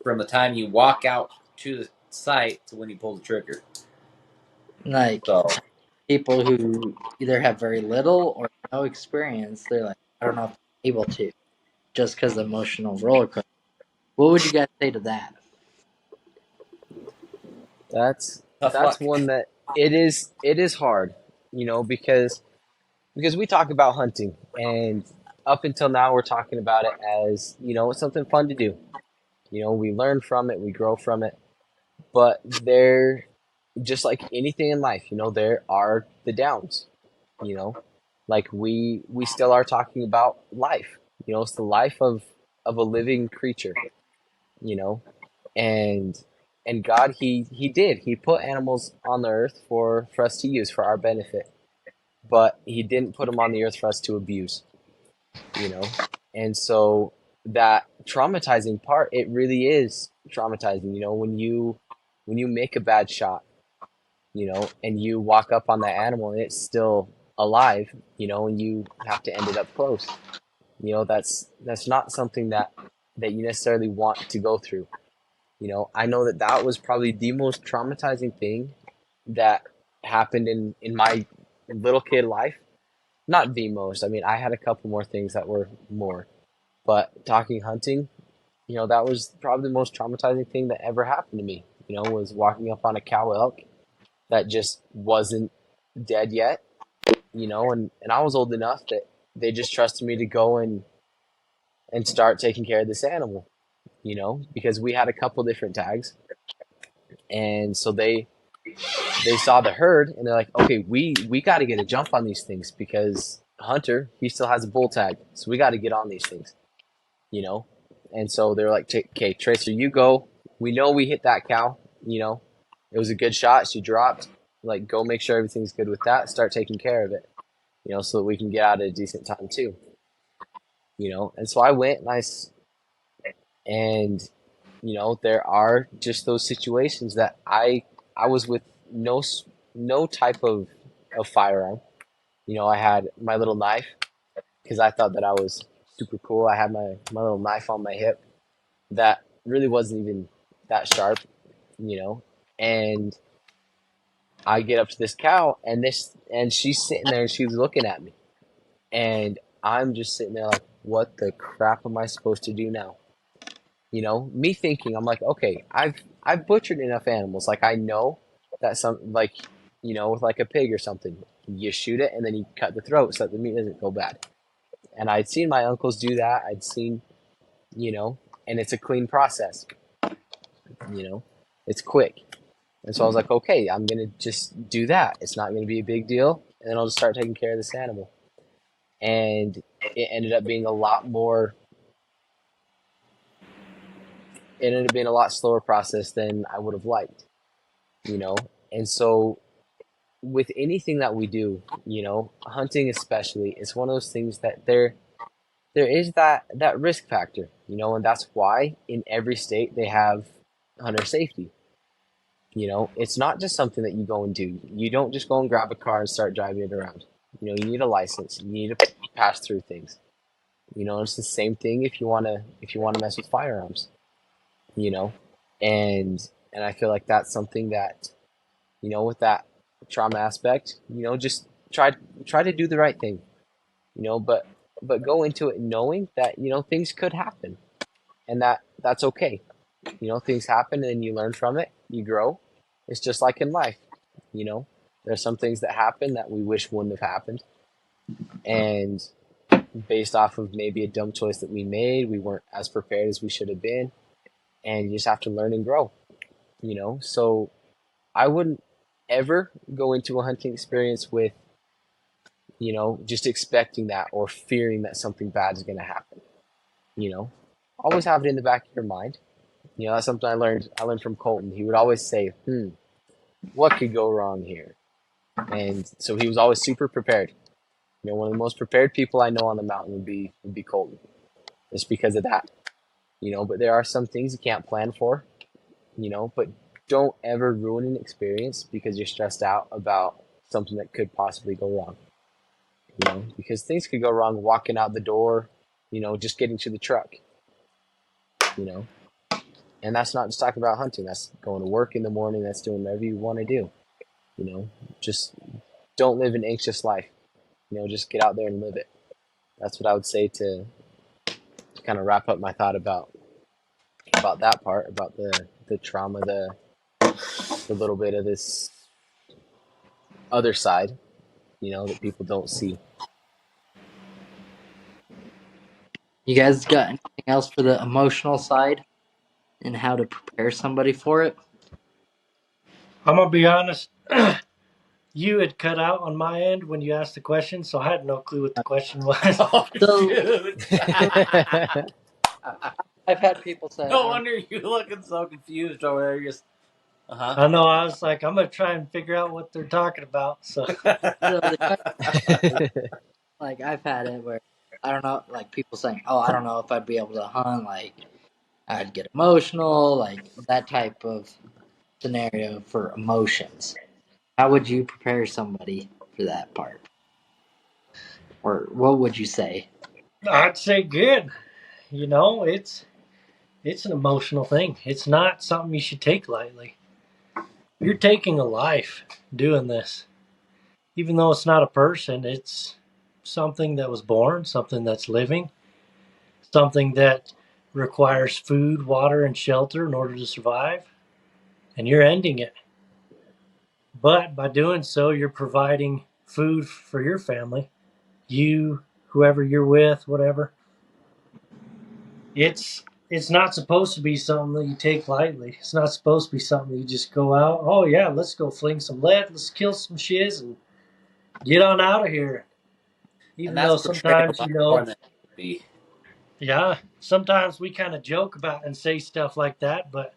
from the time you walk out to the site to when you pull the trigger. like So, people who either have very little or no experience. They're like, I don't know if I'm able to, just because of the emotional roller coaster. What would you guys say to that? That's tough that's luck. one that it is hard, because we talk about hunting, and up until now we're talking about it as, it's something fun to do. We learn from it, we grow from it, but there, just like anything in life, there are the downs, you know, like we still are talking about life. It's the life of a living creature, you know, and God, he put animals on the earth for us to use for our benefit, but he didn't put them on the earth for us to abuse, you know? And so that traumatizing part, it really is traumatizing, when you make a bad shot, and you walk up on that animal and it's still alive, and you have to end it up close. That's not something that you necessarily want to go through. I know that was probably the most traumatizing thing that happened in my little kid life. Not the most. I mean, I had a couple more things that were more, but talking hunting, that was probably the most traumatizing thing that ever happened to me. Was walking up on a cow elk that just wasn't dead yet. And I was old enough that they just trusted me to go and start taking care of this animal. Because we had a couple different tags, and so they saw the herd and they're like, okay, we got to get a jump on these things because Hunter, he still has a bull tag, so we got to get on these things. you know? And so they're like, okay, Tracer, you go. We know we hit that cow, it was a good shot. She dropped. Like, go make sure everything's good with that. Start taking care of it, so that we can get out at a decent time too, And so I went and, there are just those situations that I was with no type of firearm. I had my little knife because I thought that I was super cool. I had my little knife on my hip that really wasn't even that sharp, you know. And I get up to this cow and she's sitting there and she's looking at me. And I'm just sitting there like, what the crap am I supposed to do now? Me thinking, I'm like, okay, I've butchered enough animals. Like I know that some like, with like a pig or something, you shoot it and then you cut the throat so that the meat doesn't go bad. And I'd seen my uncles do that. I'd seen, you know, and it's a clean process, you know, it's quick. And so I was like, okay, I'm going to just do that. It's not going to be a big deal. And then I'll just start taking care of this animal. And it ended up being a lot more, it ended up being a lot slower process than I would have liked, you know? And so with anything that we do, hunting especially, it's one of those things that there is that risk factor, and that's why in every state they have hunter safety. It's not just something that you go and do. You don't just go and grab a car and start driving it around. You need a license. You need to pass through things. It's the same thing if you want to mess with firearms. You know, and I feel like that's something that, with that trauma aspect, just try to do the right thing. But go into it knowing that things could happen, and that's okay. Things happen and then you learn from it, you grow. It's just like in life, you know There's some things that happen that we wish wouldn't have happened. And based off of maybe a dumb choice that we made, we weren't as prepared as we should have been. And you just have to learn and grow, So I wouldn't ever go into a hunting experience with, just expecting that or fearing that something bad is going to happen. Always have it in the back of your mind. That's something I learned from Colton. He would always say, what could go wrong here? And so he was always super prepared. One of the most prepared people I know on the mountain would be Colton, just because of that. But there are some things you can't plan for. But don't ever ruin an experience because you're stressed out about something that could possibly go wrong. Because things could go wrong walking out the door, just getting to the truck. And that's not just talking about hunting. That's going to work in the morning. That's doing whatever you want to do. Just don't live an anxious life. Just get out there and live it. That's what I would say to kind of wrap up my thought about that part, about the trauma, the little bit of this other side, that people don't see. You guys got anything else for the emotional side and how to prepare somebody for it? I'm gonna be honest. You had cut out on my end when you asked the question, so I had no clue what the question was. Oh, So, shoot. I've had people say, No wonder you're looking so confused over there. You're just, I know. I was like, I'm gonna try and figure out what they're talking about. So so the question, like I've had it where I don't know, like people saying, "Oh, I don't know if I'd be able to hunt." Like I'd get emotional, like that type of scenario for emotions. How would you prepare somebody for that part, or what would you say? I'd say good. It's an emotional thing. It's not something you should take lightly. You're taking a life doing this. Even though it's not a person, it's something that was born, something that's living, something that requires food, water, and shelter in order to survive. And you're ending it. But by doing so, you're providing food for your family, you, whoever you're with, whatever. It's not supposed to be something that you take lightly. It's not supposed to be something that you just go out. Oh yeah, let's go fling some lead, let's kill some shiz and get on out of here. and Even that's though portrayed a sometimes, lot more than it should be. yeah, sometimes we kind of joke about and say stuff like that, but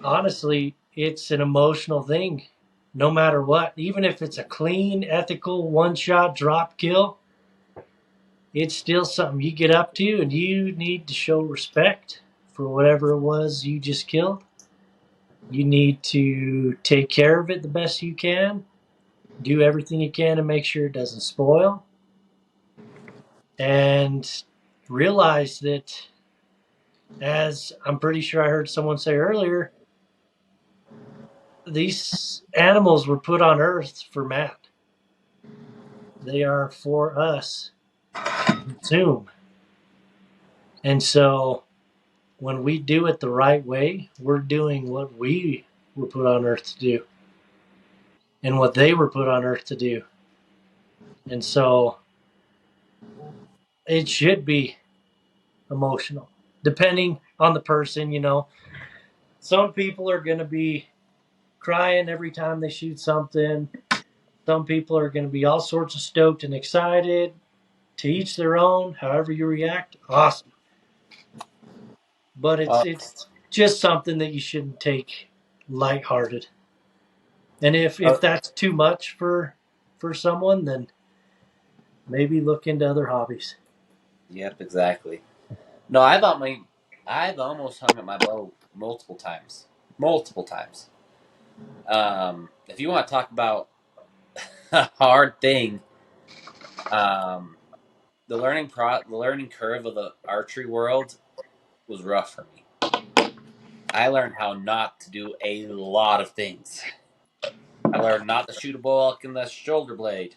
honestly, it's an emotional thing. No matter what, even if it's a clean, ethical, one shot drop kill, it's still something you get up to, and you need to show respect for whatever it was you just killed. You need to take care of it the best you can, do everything you can to make sure it doesn't spoil, and realize that, as I'm pretty sure I heard someone say earlier, these animals were put on earth for Matt. They are for us to consume. And so when we do it the right way, we're doing what we were put on earth to do and what they were put on earth to do. And so it should be emotional, depending on the person. Some people are going to be crying every time they shoot something. Some people are going to be all sorts of stoked and excited. To each their own. However you react, awesome. But it's Uh, it's just something that you shouldn't take lighthearted. And if uh, that's too much for someone, then maybe look into other hobbies. yep, exactly. No, I've almost hung up my bow multiple times. Multiple times. If you want to talk about a hard thing, um, the learning curve of the archery world was rough for me. I learned how not to do a lot of things. I learned not to shoot a bull elk in the shoulder blade.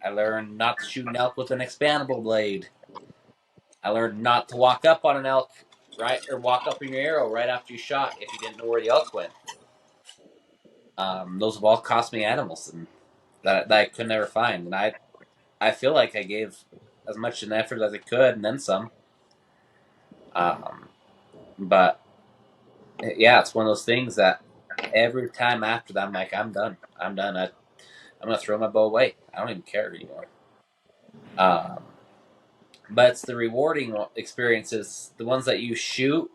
I learned not to shoot an elk with an expandable blade. I learned not to walk up on an elk right or walk up in your arrow right after you shot if you didn't know where the elk went. those have all cost me animals and that I could never find. And I feel like I gave as much an effort as I could and then some. But yeah, it's one of those things that every time after that, I'm like, I'm done. I'm done. I'm gonna throw my bow away. I don't even care anymore. Um, but it's the rewarding experiences, the ones that you shoot,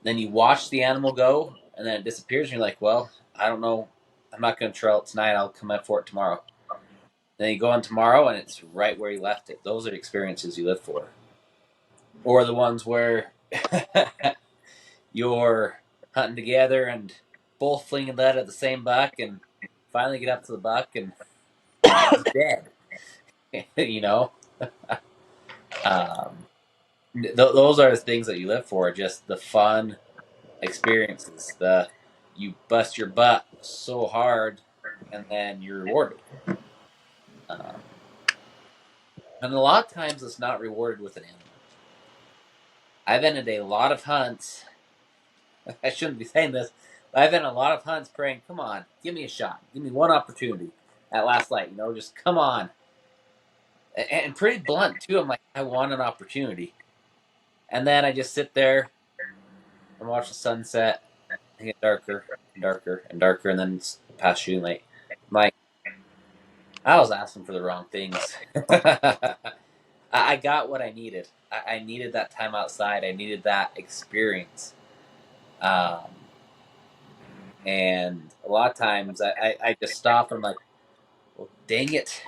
then you watch the animal go, and then it disappears, and you're like, well, I don't know. I'm not gonna trail it tonight. I'll come up for it tomorrow. Then you go on tomorrow, and it's right where you left it. Those are the experiences you live for, or the ones where you're hunting together and both flinging lead at the same buck, and finally get up to the buck, and he's dead. you know, um, those are the things that you live for. Just the fun experiences. The you bust your butt so hard, and then you're rewarded. Um, and a lot of times, it's not rewarded with an animal. I've ended a lot of hunts. I shouldn't be saying this. But I've ended a lot of hunts praying, "Come on, give me a shot. Give me one opportunity at last light. Just come on." And pretty blunt too. I'm like, I want an opportunity, and then I just sit there and watch the sunset and get darker and darker and darker, and then it's past shooting light. I'm like, I was asking for the wrong things. I got what I needed. I needed that time outside. I needed that experience. Um, and a lot of times I just stop and I'm like, well, dang it.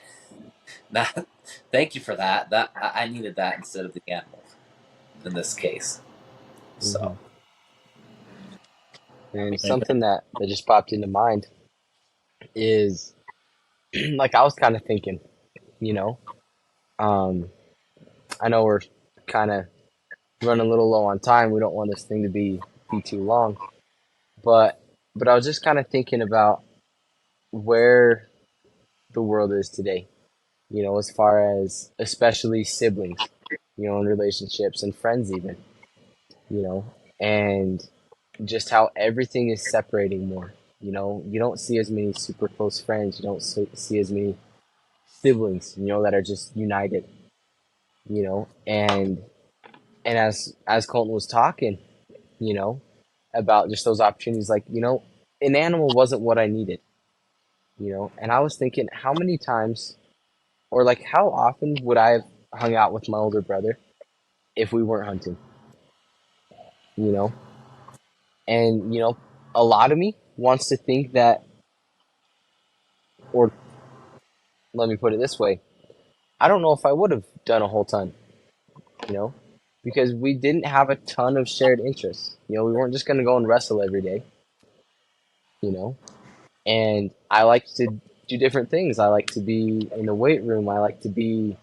Not, thank you for that. I needed that instead of the animal in this case. Mm-hmm. So. And something that just popped into mind is like I was kind of thinking, you know, um, I know we're kind of running a little low on time. We don't want this thing to be too long, but I was just kind of thinking about where the world is today. As far as especially siblings, and relationships and friends even, you know, and just how everything is separating more. You don't see as many super close friends. You don't see as many siblings, that are just united, and as Colton was talking, you know, about just those opportunities, like, an animal wasn't what I needed, and I was thinking how many times or like how often would I have hung out with my older brother if we weren't hunting, you know? And, a lot of me wants to think that, or let me put it this way, I don't know if I would have done a whole ton, you know, because we didn't have a ton of shared interests. We weren't just going to go and wrestle every day, you know, and I like to do different things. I like to be in the weight room. I like to be,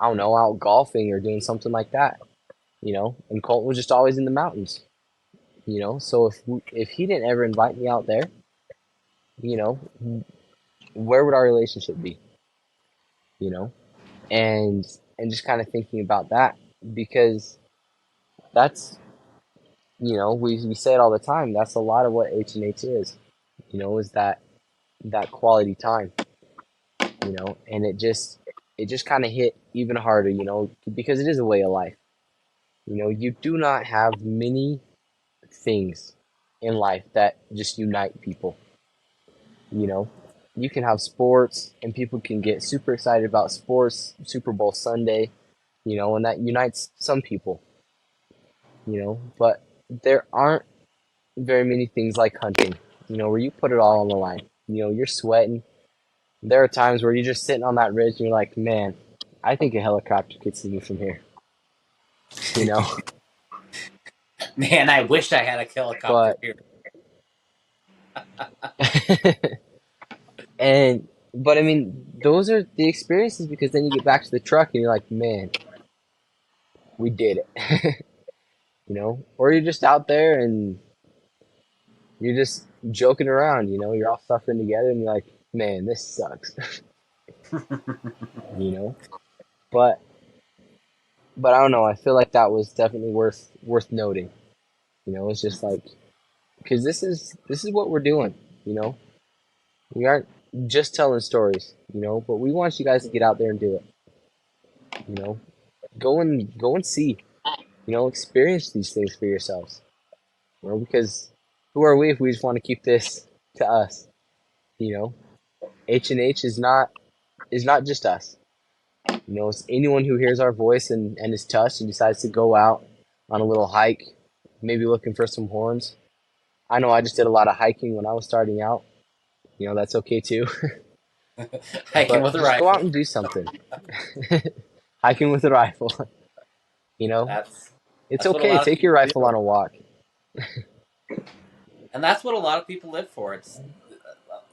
I don't know, out golfing or doing something like that, and Colton was just always in the mountains, so if he didn't ever invite me out there, you know, where would our relationship be, you know? And just kind of thinking about that because that's, we say it all the time. That's a lot of what H&H is, is that quality time, and it just kind of hit even harder, because it is a way of life. You do not have many things in life that just unite people. You know, you can have sports and people can get super excited about sports, Super Bowl Sunday, and that unites some people, but there aren't very many things like hunting, where you put it all on the line. You're sweating. There are times where you're just sitting on that ridge and you're like, man, I think a helicopter could see me from here, you know? Man, I wish I had a helicopter But, here. but I mean, those are the experiences because then you get back to the truck and you're like, man, we did it. Or you're just out there and you're just joking around, you're all suffering together and you're like, man, this sucks, you know? But I don't know, I feel like that was definitely worth noting. It's just like because this is what we're doing, you know? We aren't just telling stories, but we want you guys to get out there and do it. Go and see, experience these things for yourselves. Because who are we if we just want to keep this to us? H&H is not just us. It's anyone who hears our voice and is touched and decides to go out on a little hike, maybe looking for some horns. I know I just did a lot of hiking when I was starting out. That's okay too. Hiking But with a just go out rifle. and do something. Hiking with a rifle. you know, That's it's that's what a okay. lot of Take your people rifle do, on a walk. and that's what a lot of people live for. It's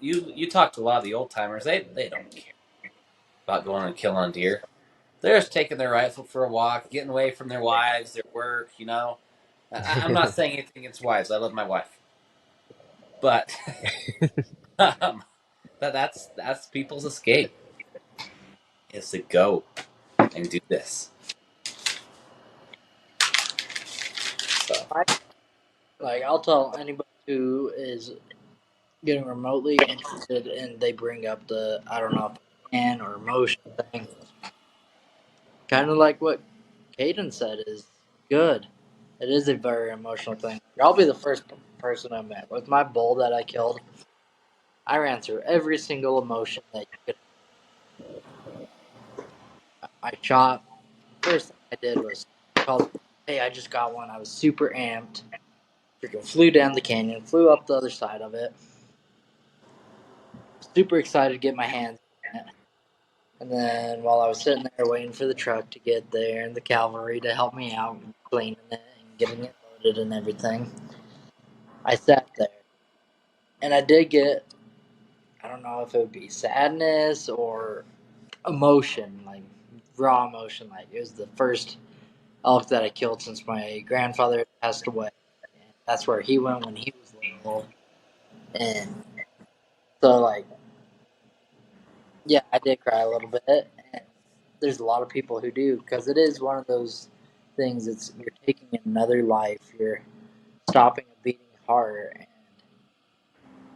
you talk to a lot of the old timers. They don't care about going and killing a deer. They're just taking their rifle for a walk, getting away from their wives, their work. I'm not saying anything against wives. I love my wife, but that's people's escape is to go and do this. So Like I'll tell anybody who is getting remotely interested and they bring up the I don't know if can or emotion thing. Kind of like what Caden said is good. It is a very emotional thing. I'll be the first person I met with my bull that I killed. I ran through every single emotion that you could. I shot. First thing I did was called, "Hey, I just got one." I was super amped. Freaking flew down the canyon, flew up the other side of it. Super excited to get my hands on it. And then while I was sitting there waiting for the truck to get there and the cavalry to help me out cleaning it and getting it loaded and everything, I sat there. And I did get, I don't know if it would be sadness or emotion, like raw emotion. Like it was the first elk that I killed since my grandfather had passed away. And that's where he went when he was little. And so, like, yeah, I did cry a little bit. And there's a lot of people who do because it is one of those things. It's you're taking another life. You're stopping a beating heart. And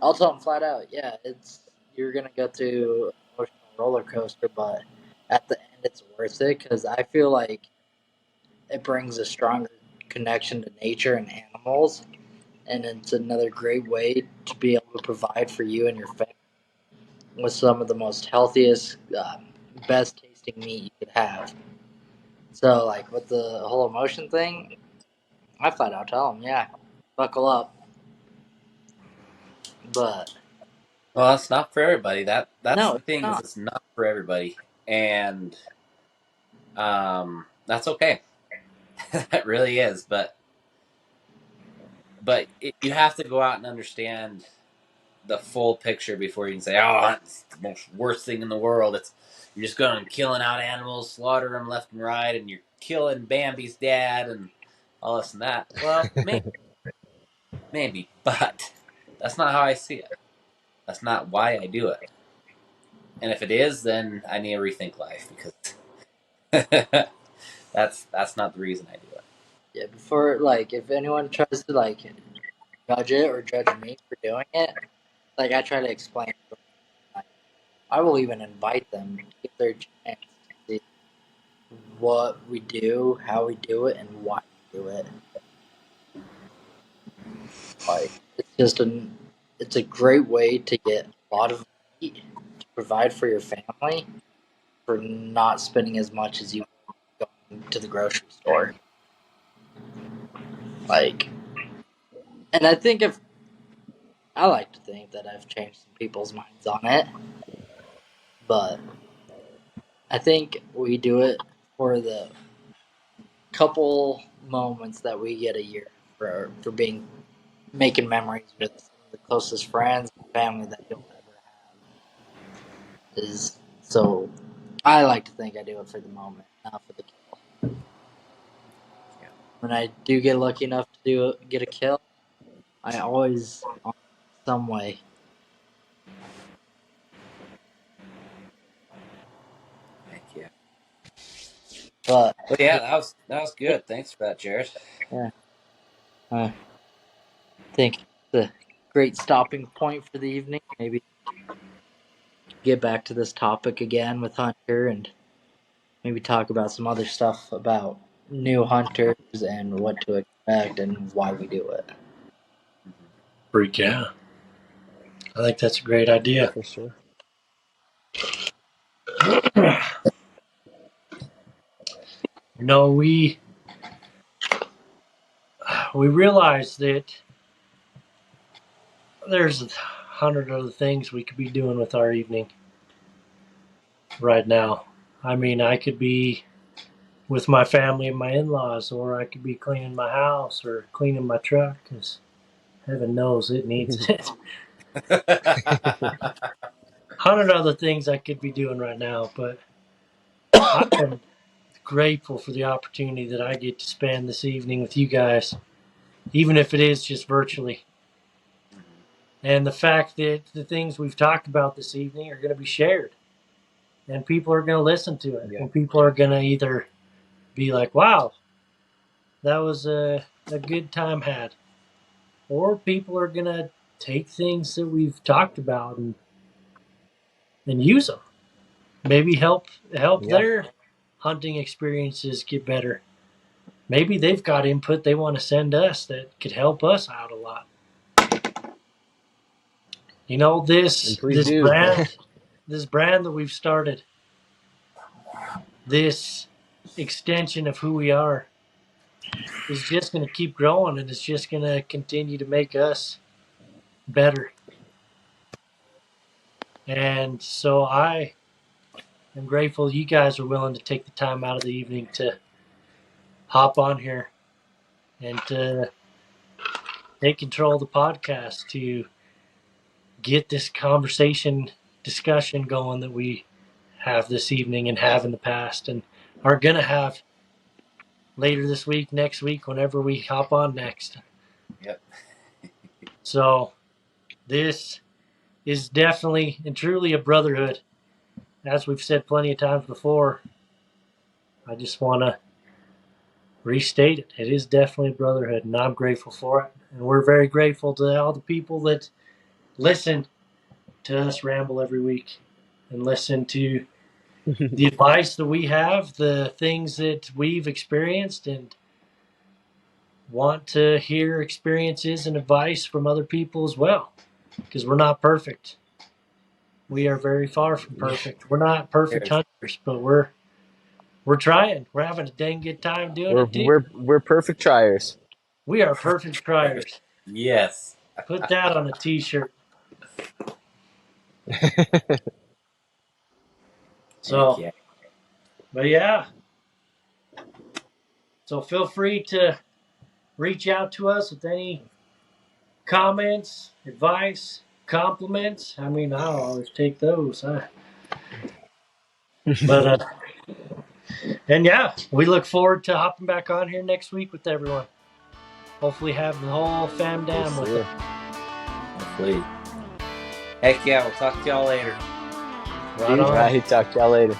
I'll tell them flat out, yeah, it's you're gonna go through an emotional roller coaster, but at the end, it's worth it because I feel like it brings a stronger connection to nature and animals, and it's another great way to be able to provide for you and your family with some of the most healthiest, best tasting meat you could have. So, like with the whole emotion thing, I flat out tell them, yeah, buckle up. But well, it's not for everybody. That's no, the it's thing is not. it's not for everybody, and that's okay. That really is, but you have to go out and understand the full picture before you can say, "Oh, it's the most worst thing in the world." You're just going and killing out animals, slaughter them left and right, and you're killing Bambi's dad and all this and that. Well, maybe, but that's not how I see it. That's not why I do it. And if it is, then I need to rethink life because that's not the reason I do it. Yeah, before like if anyone tries to like judge it or judge me for doing it, like I try to explain. Like, I will even invite them to get their chance to see what we do, how we do it, and why we do it. Like it's a great way to get a lot of meat to provide for your family for not spending as much as you would going to the grocery store. Like, and I think if I like to think that I've changed some people's minds on it, but I think we do it for the couple moments that we get a year for being making memories with some of the closest friends and family that you'll ever have. Is so I like to think I do it for the moment, not for the kill. Yeah. When I do get lucky enough to get a kill, I always honor it some way. Heck yeah. But Well, yeah, that was good. Thanks for that, Jared. yeah, I think it's a great stopping point for the evening. Maybe get back to this topic again with Hunter and maybe talk about some other stuff about new hunters and what to expect and why we do it. Freak yeah. I think that's a great Yeah, idea. for sure. We realize that there's 100 other things we could be doing with our evening right now. I mean, I could be with my family and my in-laws, or I could be cleaning my house or cleaning my truck, because heaven knows it needs it. 100 other things I could be doing right now, but I'm grateful for the opportunity that I get to spend this evening with you guys, even if it is just virtually. And the fact that the things we've talked about this evening are going to be shared, and people are going to listen to it, Yeah. and people are going to either be like, wow, that was a good time had, or people are going to take things that we've talked about and use them. Maybe help Yeah. their hunting experiences get better. Maybe they've got input they want to send us that could help us out a lot. You know, And this please do. brand that we've started, this extension of who we are, is just going to keep growing, and it's just going to continue to make us better. And so I am grateful you guys are willing to take the time out of the evening to hop on here and to take control of the podcast, to get this discussion going that we have this evening and have in the past and are going to have later this week, next week, whenever we hop on next. Yep. So this is definitely and truly a brotherhood. As we've said plenty of times before, I just want to restate it. It is definitely a brotherhood, and I'm grateful for it. And we're very grateful to all the people that listen to us ramble every week and listen to the advice that we have, the things that we've experienced, and want to hear experiences and advice from other people as well, because we're not perfect. We are very far from perfect. We're not perfect hunters, but we're trying. We're having a dang good time doing it too. We're perfect triers. We are perfect triers. Yes. Put that on a t-shirt. So, yeah. but yeah. So feel free to reach out to us with any comments, advice, compliments. I mean, I'll always take those. But and yeah, we look forward to hopping back on here next week with everyone. Hopefully have the whole fam down For with sure. it. Hopefully. Heck yeah, we'll talk to y'all later. Right on. All right, talk to y'all later.